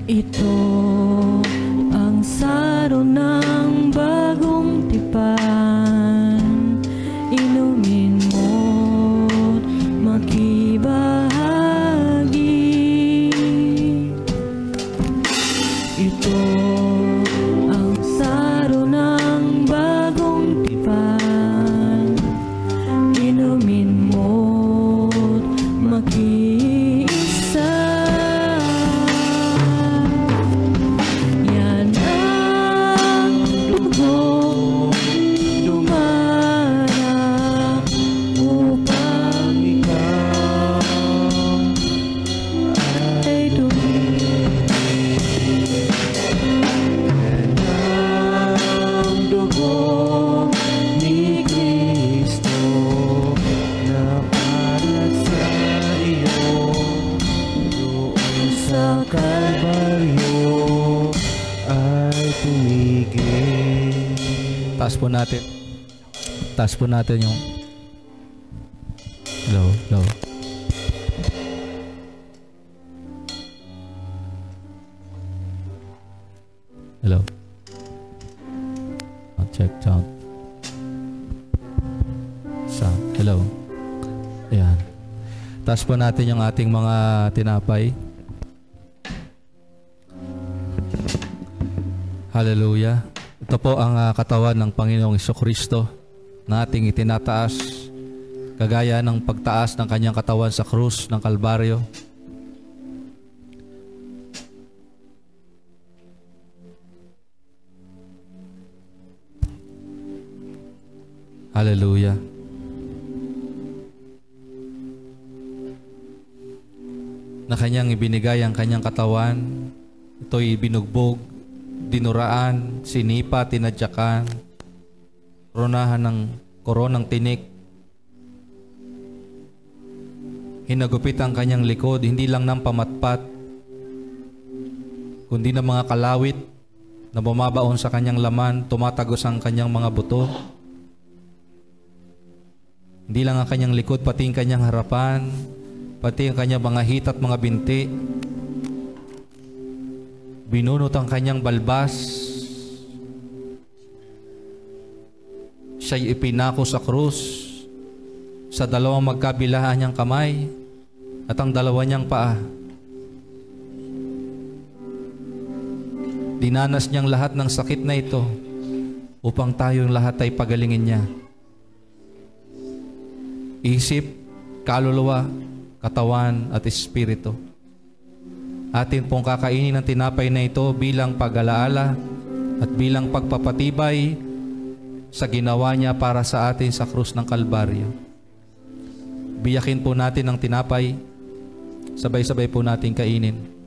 Ito ang saro ng bagong tipan. Inumin mo't makibahagi. Ito ang saro ng bagong tipan. Inumin higit. Taas po natin. Taas po natin yung low, low. Hello. Check sound. Sound. Hello. Ayan. Taas po natin yung ating mga tinapay. Hallelujah. Ito po ang katawan ng Panginoong Jesucristo na ating itinataas kagaya ng pagtaas ng kanyang katawan sa krus ng Kalbaryo. Hallelujah. Na kanyang ibinigay ang kanyang katawan, ito'y binugbog, dinuraan, sinipa, tinadyakan, koronahan ng koronang tinik, hinagupit ang kanyang likod, hindi lang ng pamatpat, kundi ng mga kalawit na bumabaon sa kanyang laman, tumatagos ang kanyang mga buto. Hindi lang ang kanyang likod, pati ang kanyang harapan, pati ang kanyang mga hita at mga binti. Binunot ang kanyang balbas. Siya'y ipinako sa krus sa dalawang magkabilaan niyang kamay at ang dalawa niyang paa. Dinanas niyang lahat ng sakit na ito upang tayong lahat ay pagalingin niya. Isip, kaluluwa, katawan at espiritu. Atin pong kakainin ng tinapay na ito bilang pag-alaala at bilang pagpapatibay sa ginawa niya para sa atin sa krus ng Kalbaryo. Biyakin po natin ang tinapay, sabay-sabay po natin kainin.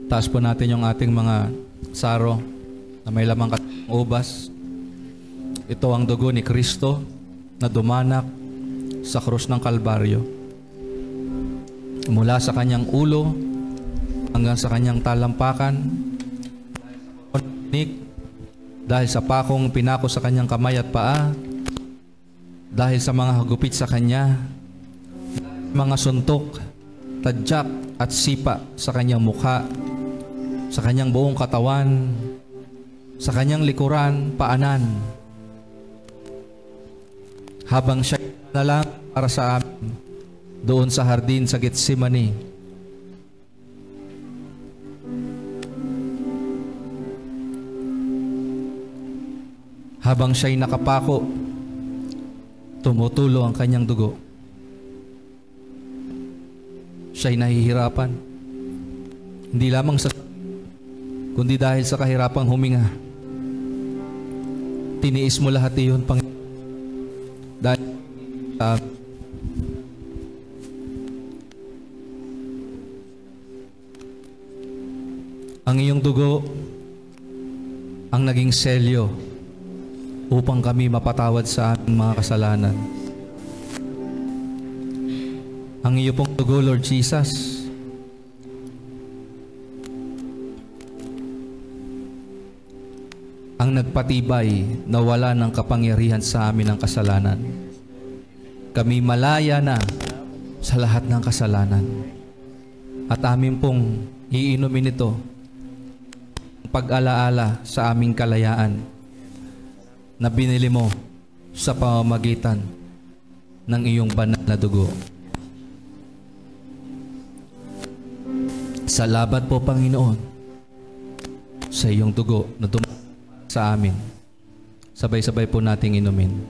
Taas po natin yung ating mga saro na may lamang ubas. Ito ang dugo ni Kristo na dumanak sa krus ng Kalbaryo. Mula sa kanyang ulo hanggang sa kanyang talampakan, dahil sa pakong pinako sa kanyang kamay at paa, dahil sa mga hagupit sa kanya, mga suntok, tadyak at sipa sa kanyang mukha, sa kanyang buong katawan, sa kanyang likuran, paanan. Habang siya nalang para sa amin doon sa hardin sa Getsemani, habang siya'y nakapako, tumutulo ang kanyang dugo. Siya'y nahihirapan, hindi lamang sa kundi dahil sa kahirapang huminga. Tiniis mo lahat iyon, Panginoon. Dahil ang iyong dugo ang naging selyo upang kami mapatawad sa aming mga kasalanan. Ang iyo pong dugo, Lord Jesus, ang nagpatibay na wala ng kapangyarihan sa amin ang kasalanan. Kami malaya na sa lahat ng kasalanan. At amin pong iinumin ito pag-alaala sa aming kalayaan na binili mo sa pamamagitan ng iyong banal na dugo. Salamat po, Panginoon, sa iyong dugo na sa amin. Sabay-sabay po nating inumin.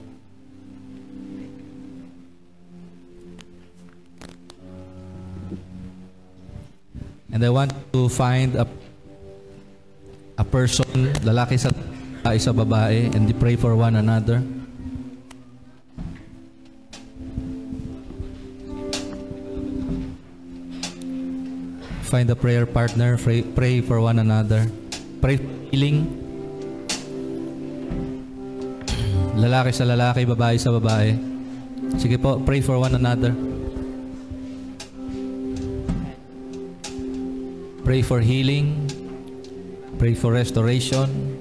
And I want to find a person, lalaki sa ay sa babae, and pray for one another. Find a prayer partner, pray for one another. Pray for healing. Lalaki sa lalaki, babae sa babae. Sige po, pray for one another. Pray for healing. Pray for restoration.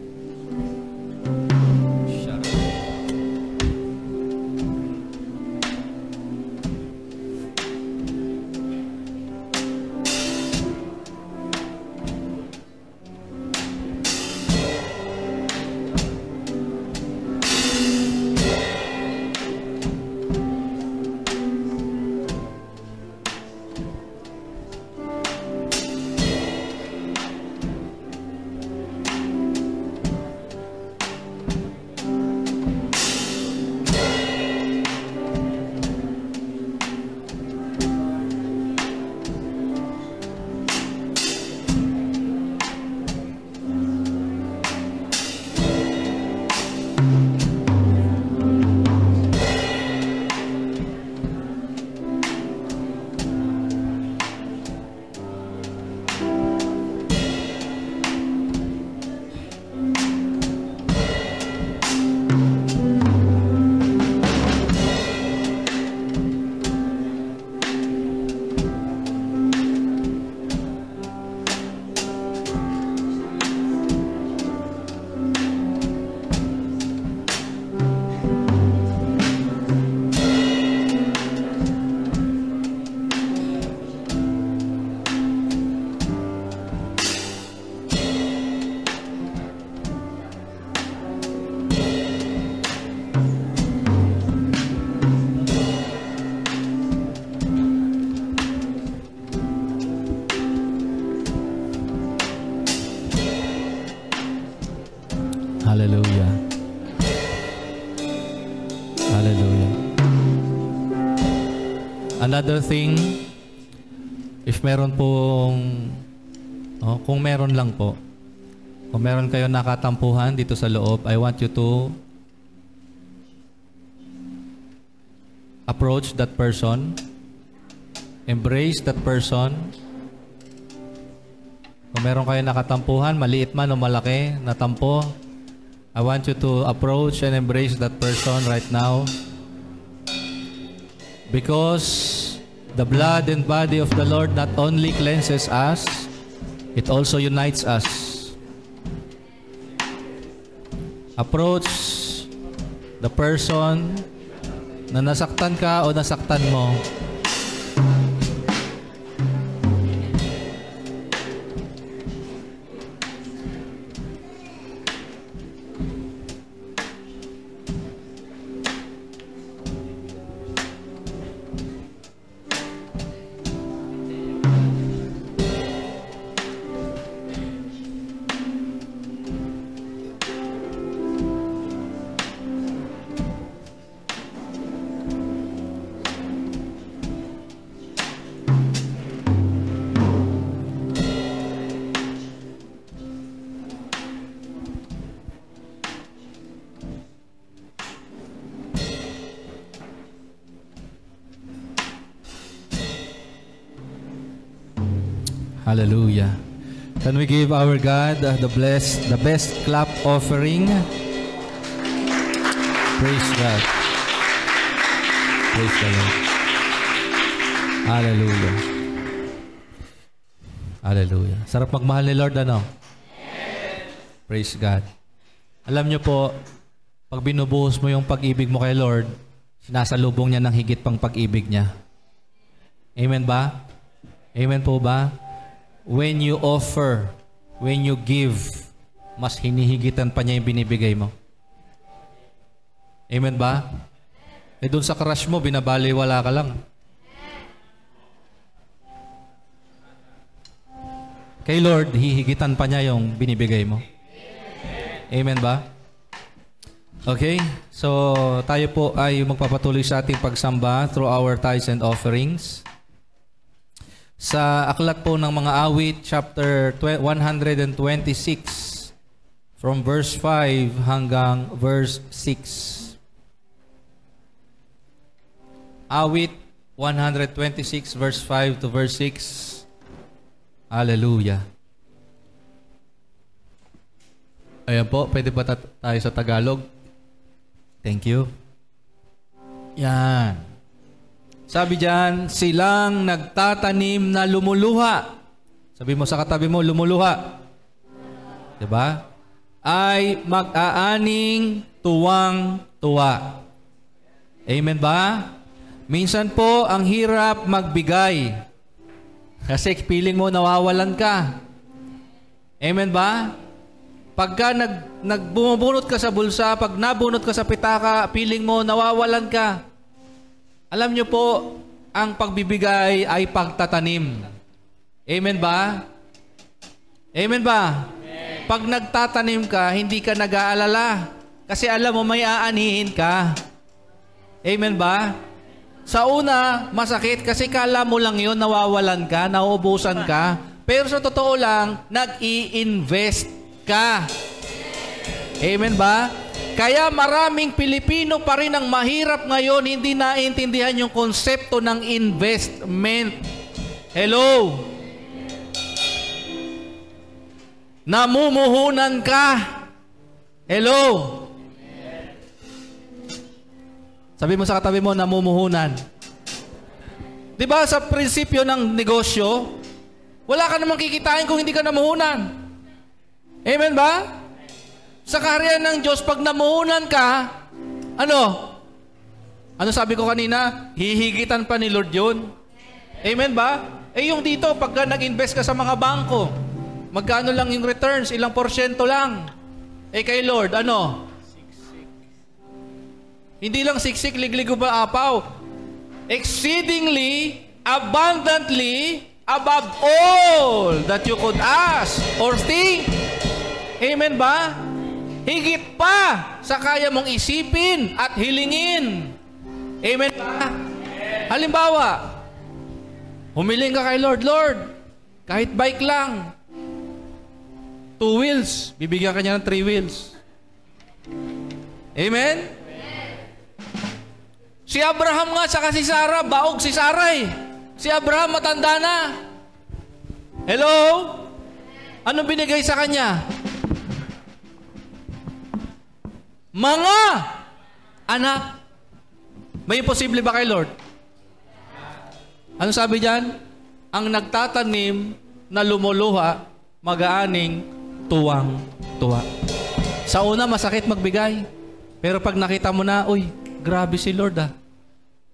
Hallelujah. Hallelujah. Another thing, if meron pong, kung meron lang po, kung meron kayo nakatampuhan dito sa loob, I want you to approach that person, embrace that person. Kung meron kayo nakatampuhan, maliit man o malaki, natampo, I want you to approach and embrace that person right now. Because the blood and body of the Lord not only cleanses us, it also unites us. Approach the person na nasaktan ka o nasaktan mo. Hallelujah. Can we give our God the best clap offering? Praise God. Praise the Lord. Hallelujah. Hallelujah. Sarap magmahal ni Lord, ano? Praise God. Alam niyo po, pag binubuhos mo yung pag-ibig mo kay Lord, sinasalubong niya ng higit pang pag-ibig niya. Amen ba? Amen po ba? When you offer, when you give, mas hinihigitan pa niya yung binibigay mo. Amen ba? Eh doon sa crush mo, binabaliwala ka lang. Kay Lord, hihigitan pa niya yung binibigay mo. Amen ba? Okay, so tayo po ay magpapatuloy sa ating pagsamba through our tithes and offerings. Sa aklat po ng mga awit, chapter 126, from verse 5 hanggang verse 6. Awit 126 verse 5 to verse 6. Hallelujah. Ayan po, pwede ba tayo sa Tagalog? Thank you. Yan. Sabi diyan, silang nagtatanim na lumuluha. Sabi mo sa katabi mo, lumuluha. Diba? Ay mag-aaning tuwang-tuwa. Amen ba? Minsan po, ang hirap magbigay. Kasi feeling mo nawawalan ka. Amen ba? Pagka nagbumubunot ka sa bulsa, pag nabunot ka sa pitaka, feeling mo nawawalan ka. Alam niyo po, ang pagbibigay ay pagtatanim. Amen ba? Amen ba? Amen. Pag nagtatanim ka, hindi ka nag-aalala. Kasi alam mo, may aanihin ka. Amen ba? Sa una, masakit kasi kala mo lang yun, nawawalan ka, nauubusan ka. Pero sa totoo lang, nag-i-invest ka. Amen ba? Kaya maraming Pilipino pa rin ang mahirap ngayon, hindi naiintindihan yung konsepto ng investment. Hello? Namumuhunan ka. Hello? Sabi mo sa katabi mo, namumuhunan. Diba sa prinsipyo ng negosyo, wala ka namang kikitain kung hindi ka namuhunan. Amen ba? Sa kaharian ng Diyos, pag namuhunan ka, ano? Ano sabi ko kanina? Hihigitan pa ni Lord yun. Amen ba? Eh yung dito, pagka nag-invest ka sa mga bangko, magkano lang yung returns? Ilang porsyento lang. Eh kay Lord, ano? Hindi lang siksik, liglig ba apaw? Exceedingly, abundantly, above all that you could ask or think. Amen ba? Higit pa sa kaya mong isipin at hilingin. Amen ba? Halimbawa, humiling ka kay Lord, Lord, kahit bike lang, 2 wheels, bibigyan ka niya ng 3 wheels. Amen? Si Abraham nga, saka si Sarah, baog si Sarah eh. Si Abraham matanda na. Hello? Ano binigay sa kanya? Mga anak. May imposible ba kay Lord? Ano sabi diyan? Ang nagtatanim na lumuluha, mag-aaning tuwang-tuwa. Sa una, masakit magbigay. Pero pag nakita mo na, uy, grabe si Lord ah.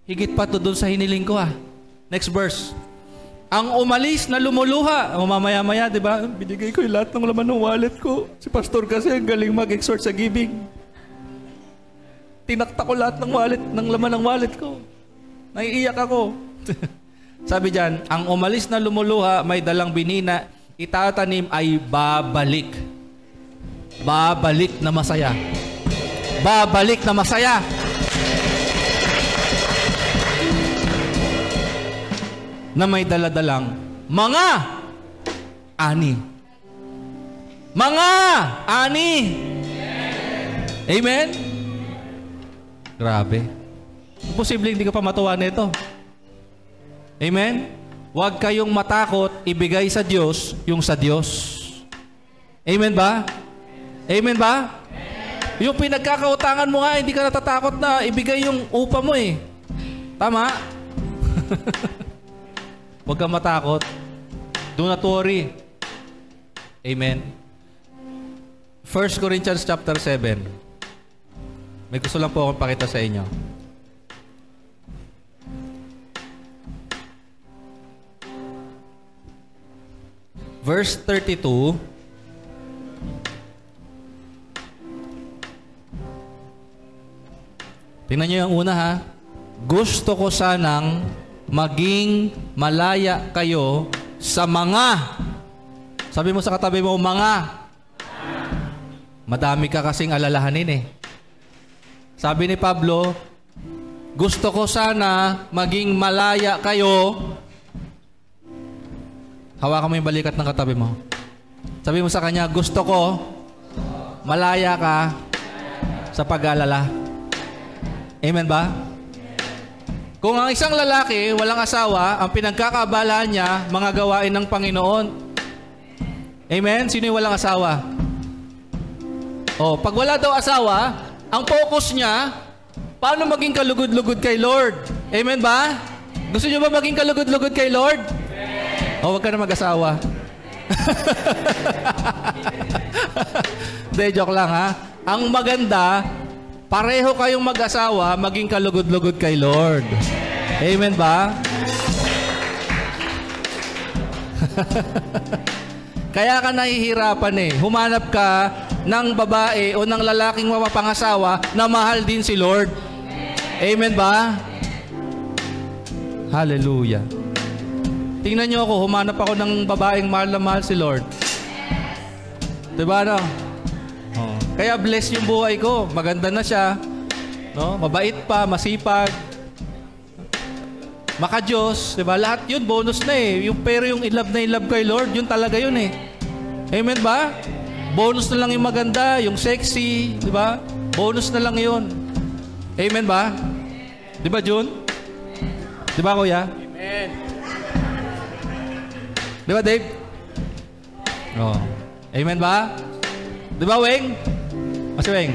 Higit pa to doon sa hiniling ko ah. Next verse. Ang umalis na lumuluha. Mamaya-maya, di ba? Binigay ko yung lahat ng laman ng wallet ko. Si pastor kasi ang galing mag-exhort sa giving. Tinakta ko lahat ng wallet, ng laman ng wallet ko. Naiiyak ako. Sabi diyan, ang umalis na lumuluha, may dalang binina, itatanim ay babalik. Babalik na masaya. Babalik na masaya. Na may daladalang mga ani. Mga ani. Amen? Grabe. Posibleng hindi ka pa matuwa nito. Amen? Huwag kayong matakot ibigay sa Diyos yung sa Diyos. Amen ba? Amen ba? Yung pinagkakautangan mo nga, hindi ka natatakot na ibigay yung upa mo eh. Tama? Huwag kang matakot. Do not worry. Amen. 1 Corinthians chapter 7. May gusto lang po akong pakita sa inyo. Verse 32. Tingnan niyo yung una ha. Gusto ko sanang maging malaya kayo sa mga. Sabi mo sa katabi mo, mga. Madami ka kasing alalahanin eh. Sabi ni Pablo, gusto ko sana maging malaya kayo. Hawakan mo yung balikat ng katabi mo. Sabi mo sa kanya, gusto ko malaya ka sa pag-alala. Amen ba? Kung ang isang lalaki, walang asawa, ang pinagkakaabalahan niya, mga gawain ng Panginoon. Amen? Sino yung walang asawa? Pag wala daw asawa, ang focus niya, paano maging kalugod-lugod kay Lord? Amen ba? Gusto niyo ba maging kalugod-lugod kay Lord? Huwag ka na mag-asawa. Hindi, joke lang ha. Ang maganda, pareho kayong mag-asawa, maging kalugod-lugod kay Lord. Amen ba? Kaya ka nahihirapan eh. Humanap ka ng babae o ng lalaking mapapangasawa na mahal din si Lord. Amen ba? Hallelujah. Tingnan niyo ako, humanap ako ng babaeng mahal na mahal si Lord. Diba no? Kaya bless yung buhay ko. Maganda na siya. No? Mabait pa, masipag. Maka-Diyos. Diba? Lahat yun, bonus na eh. Pero yung in love kay Lord, yun talaga yun eh. Amen ba? Bonus na lang yung maganda, yung sexy. Diba? Bonus na lang yun. Amen ba? Diba, June? Diba, Kuya? Amen. Diba, Dave? Amen ba? Diba, Weng? Mas Weng?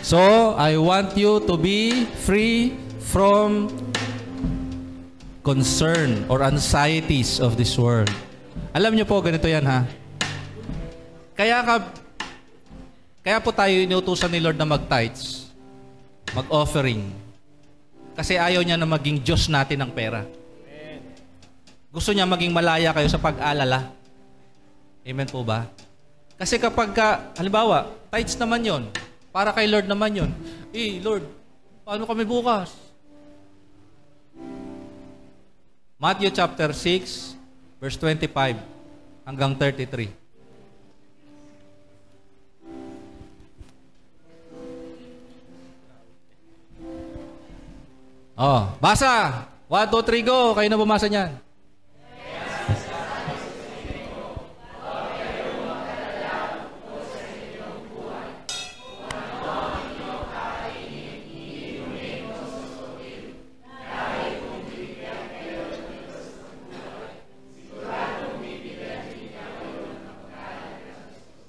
So, I want you to be free from concern or anxieties of this world. Alam niyo po, ganito yan ha. Kaya po tayo inutusan ni Lord na mag-tithes, mag-offering. Kasi ayaw niya na maging Diyos natin ng pera. Gusto niya maging malaya kayo sa pag-alala. Amen po ba? Kasi kapag halimbawa, tithes naman yon, para kay Lord naman yon. Lord, paano kami bukas? Matthew chapter 6, verse 25 hanggang 33. Basa! 1, 2, 3, go! Kayo na bumasa niyan.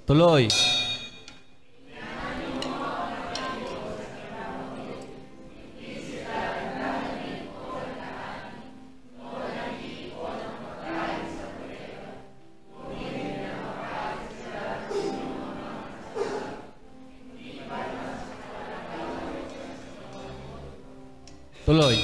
Tuloy. Tuloy.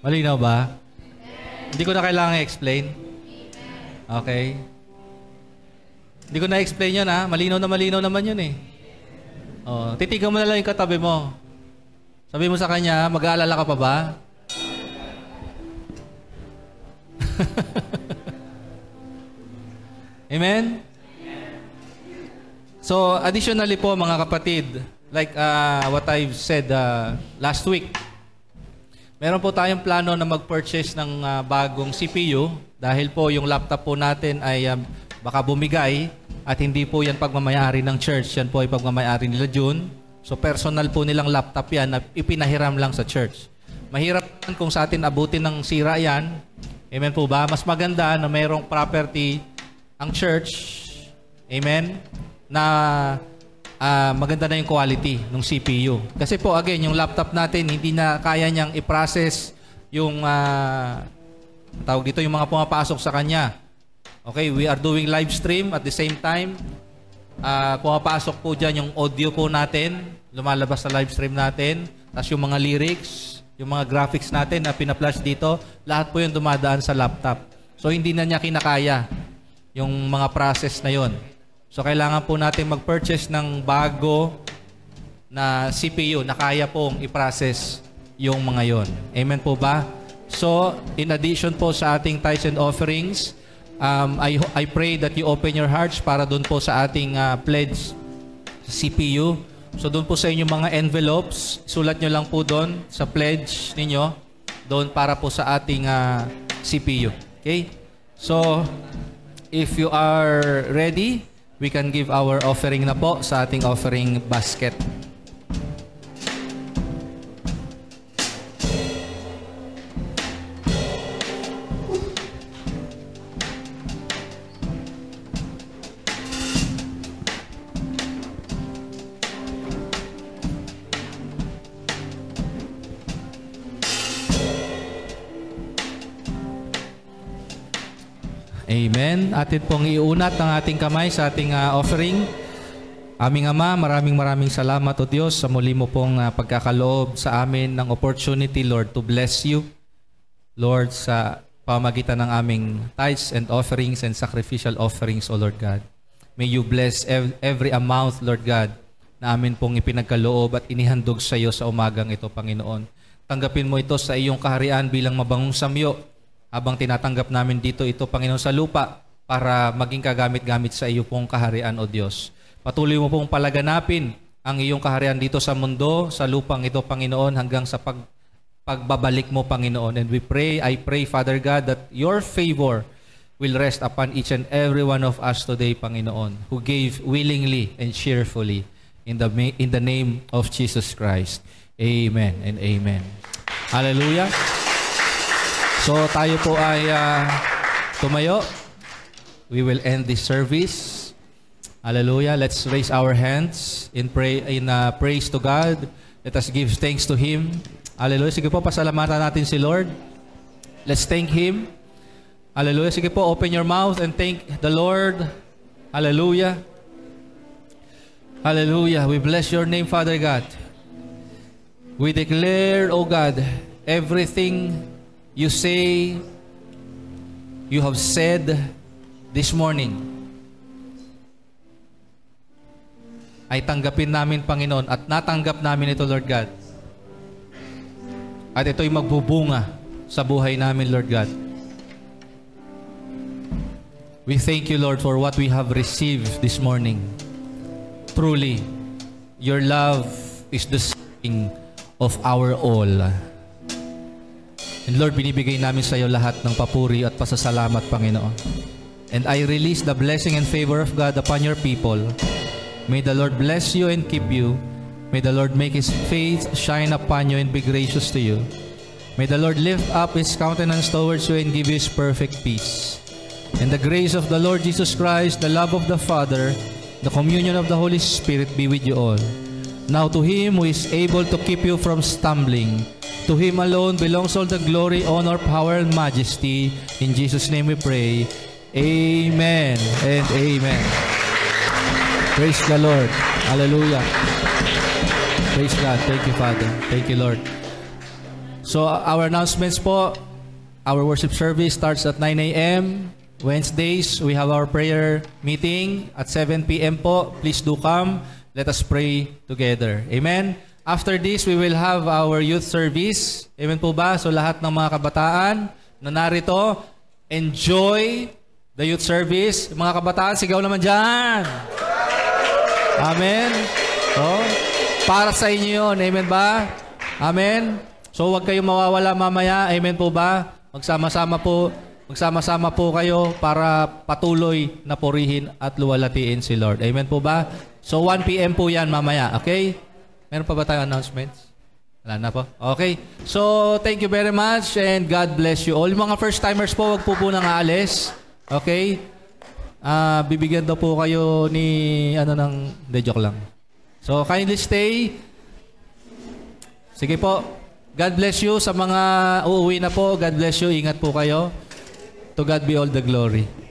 Malinaw ba? Hindi ko na kailangan i-explain. Okay? Hindi ko na-explain yun ha. Malinaw naman yun eh. Titigan mo na lang yung katabi mo. Sabi mo sa kanya, mag-aalala ka pa ba? Amen? So, additionally po mga kapatid, like what I've said last week, meron po tayong plano na mag-purchase ng bagong CPU dahil po yung laptop po natin ay baka bumigay at hindi po yan pagmamayari ng church. Yan po ay pagmamayari nila June. So, personal po nilang laptop yan na ipinahiram lang sa church. Mahirap kung sa atin abutin ng sira yan. Amen po ba? Mas maganda na mayroong property ang church. Amen? Na maganda na yung quality ng CPU. Kasi po, again, yung laptop natin, hindi na kaya niyang i-process yung, tawag dito, yung mga pumapasok sa kanya. Okay, we are doing live stream at the same time, pumapasok po dyan yung audio po natin, lumalabas sa live stream natin, tapos yung mga lyrics, yung mga graphics natin na pina-flash dito, lahat po yung dumadaan sa laptop. So, hindi na niya kinakaya yung mga process na yon. So, kailangan po natin mag-purchase ng bago na CPU na kaya pong i-process yung mga yon. Amen po ba? So, in addition po sa ating tithes and offerings, I pray that you open your hearts para doon po sa ating pledge CPU. So, doon po sa inyong mga envelopes, sulat nyo lang po doon sa pledge ninyo, doon para po sa ating CPU. Okay? So, if you are ready, we can give our offering na po sa ating offering basket. Amen. Atin pong iunat ang ating kamay sa ating offering. Aming Ama, maraming salamat o Diyos sa muli mo pong pagkakaloob sa amin ng opportunity, Lord, to bless you. Lord, sa pamagitan ng aming tithes and offerings and sacrificial offerings, O Lord God. May you bless every amount, Lord God, na amin pong ipinagkaloob at inihandog sa iyo sa umagang ito, Panginoon. Tanggapin mo ito sa iyong kaharian bilang mabangong samyo, habang tinatanggap namin dito ito, Panginoon, sa lupa para maging kagamit-gamit sa iyo pong kaharian, O Diyos. Patuloy mo pong palaganapin ang iyong kaharian dito sa mundo, sa lupang ito, Panginoon, hanggang sa pagbabalik mo, Panginoon. And I pray, Father God, that your favor will rest upon each and every one of us today, Panginoon, who gave willingly and cheerfully in the name of Jesus Christ. Amen and amen. Hallelujah. So tayo po ay tumayo. We will end this service. Hallelujah. Let's raise our hands in praise to God. Let us give thanks to Him. Hallelujah. Sige po, pasalamatan natin si Lord. Let's thank Him. Hallelujah. Sige po, open your mouth and thank the Lord. Hallelujah. Hallelujah. We bless your name, Father God. We declare, O God, everything you say, you have said this morning, ay tanggapin namin, Panginoon, at natanggap namin ito, Lord God. At ito'y magbubunga sa buhay namin, Lord God. We thank you, Lord, for what we have received this morning. Truly, your love is the saving of our all. And Lord, binibigay namin sa iyo lahat ng papuri at pasasalamat, Panginoon. And I release the blessing and favor of God upon your people. May the Lord bless you and keep you. May the Lord make His face shine upon you and be gracious to you. May the Lord lift up His countenance towards you and give you His perfect peace. And the grace of the Lord Jesus Christ, the love of the Father, the communion of the Holy Spirit be with you all. Now to Him who is able to keep you from stumbling, to Him alone belongs all the glory, honor, power, and majesty. In Jesus' name we pray. Amen and amen. Praise the Lord. Hallelujah. Praise God. Thank you, Father. Thank you, Lord. So, our announcements po. Our worship service starts at 9 a.m. Wednesdays, we have our prayer meeting at 7 p.m. po. Please do come. Let us pray together. Amen. After this, we will have our youth service. Amen po ba? So, lahat ng mga kabataan na narito, enjoy the youth service. Mga kabataan, sigaw naman dyan. Amen. So, para sa inyo yun. Amen ba? Amen. So, huwag kayong mawawala mamaya. Amen po ba? Magsama-sama po kayo para patuloy na purihin at luwalhatiin si Lord. Amen po ba? So, 1 p.m. po yan mamaya. Okay? Meron pa ba tayong announcements? Wala na po. Okay. So, thank you very much and God bless you all. Yung mga first-timers po, wag po nang aalis. Okay? Bibigyan daw po kayo ni, de joke lang. So, kindly stay. Sige po. God bless you. Sa mga uuwi na po, God bless you. Ingat po kayo. To God be all the glory.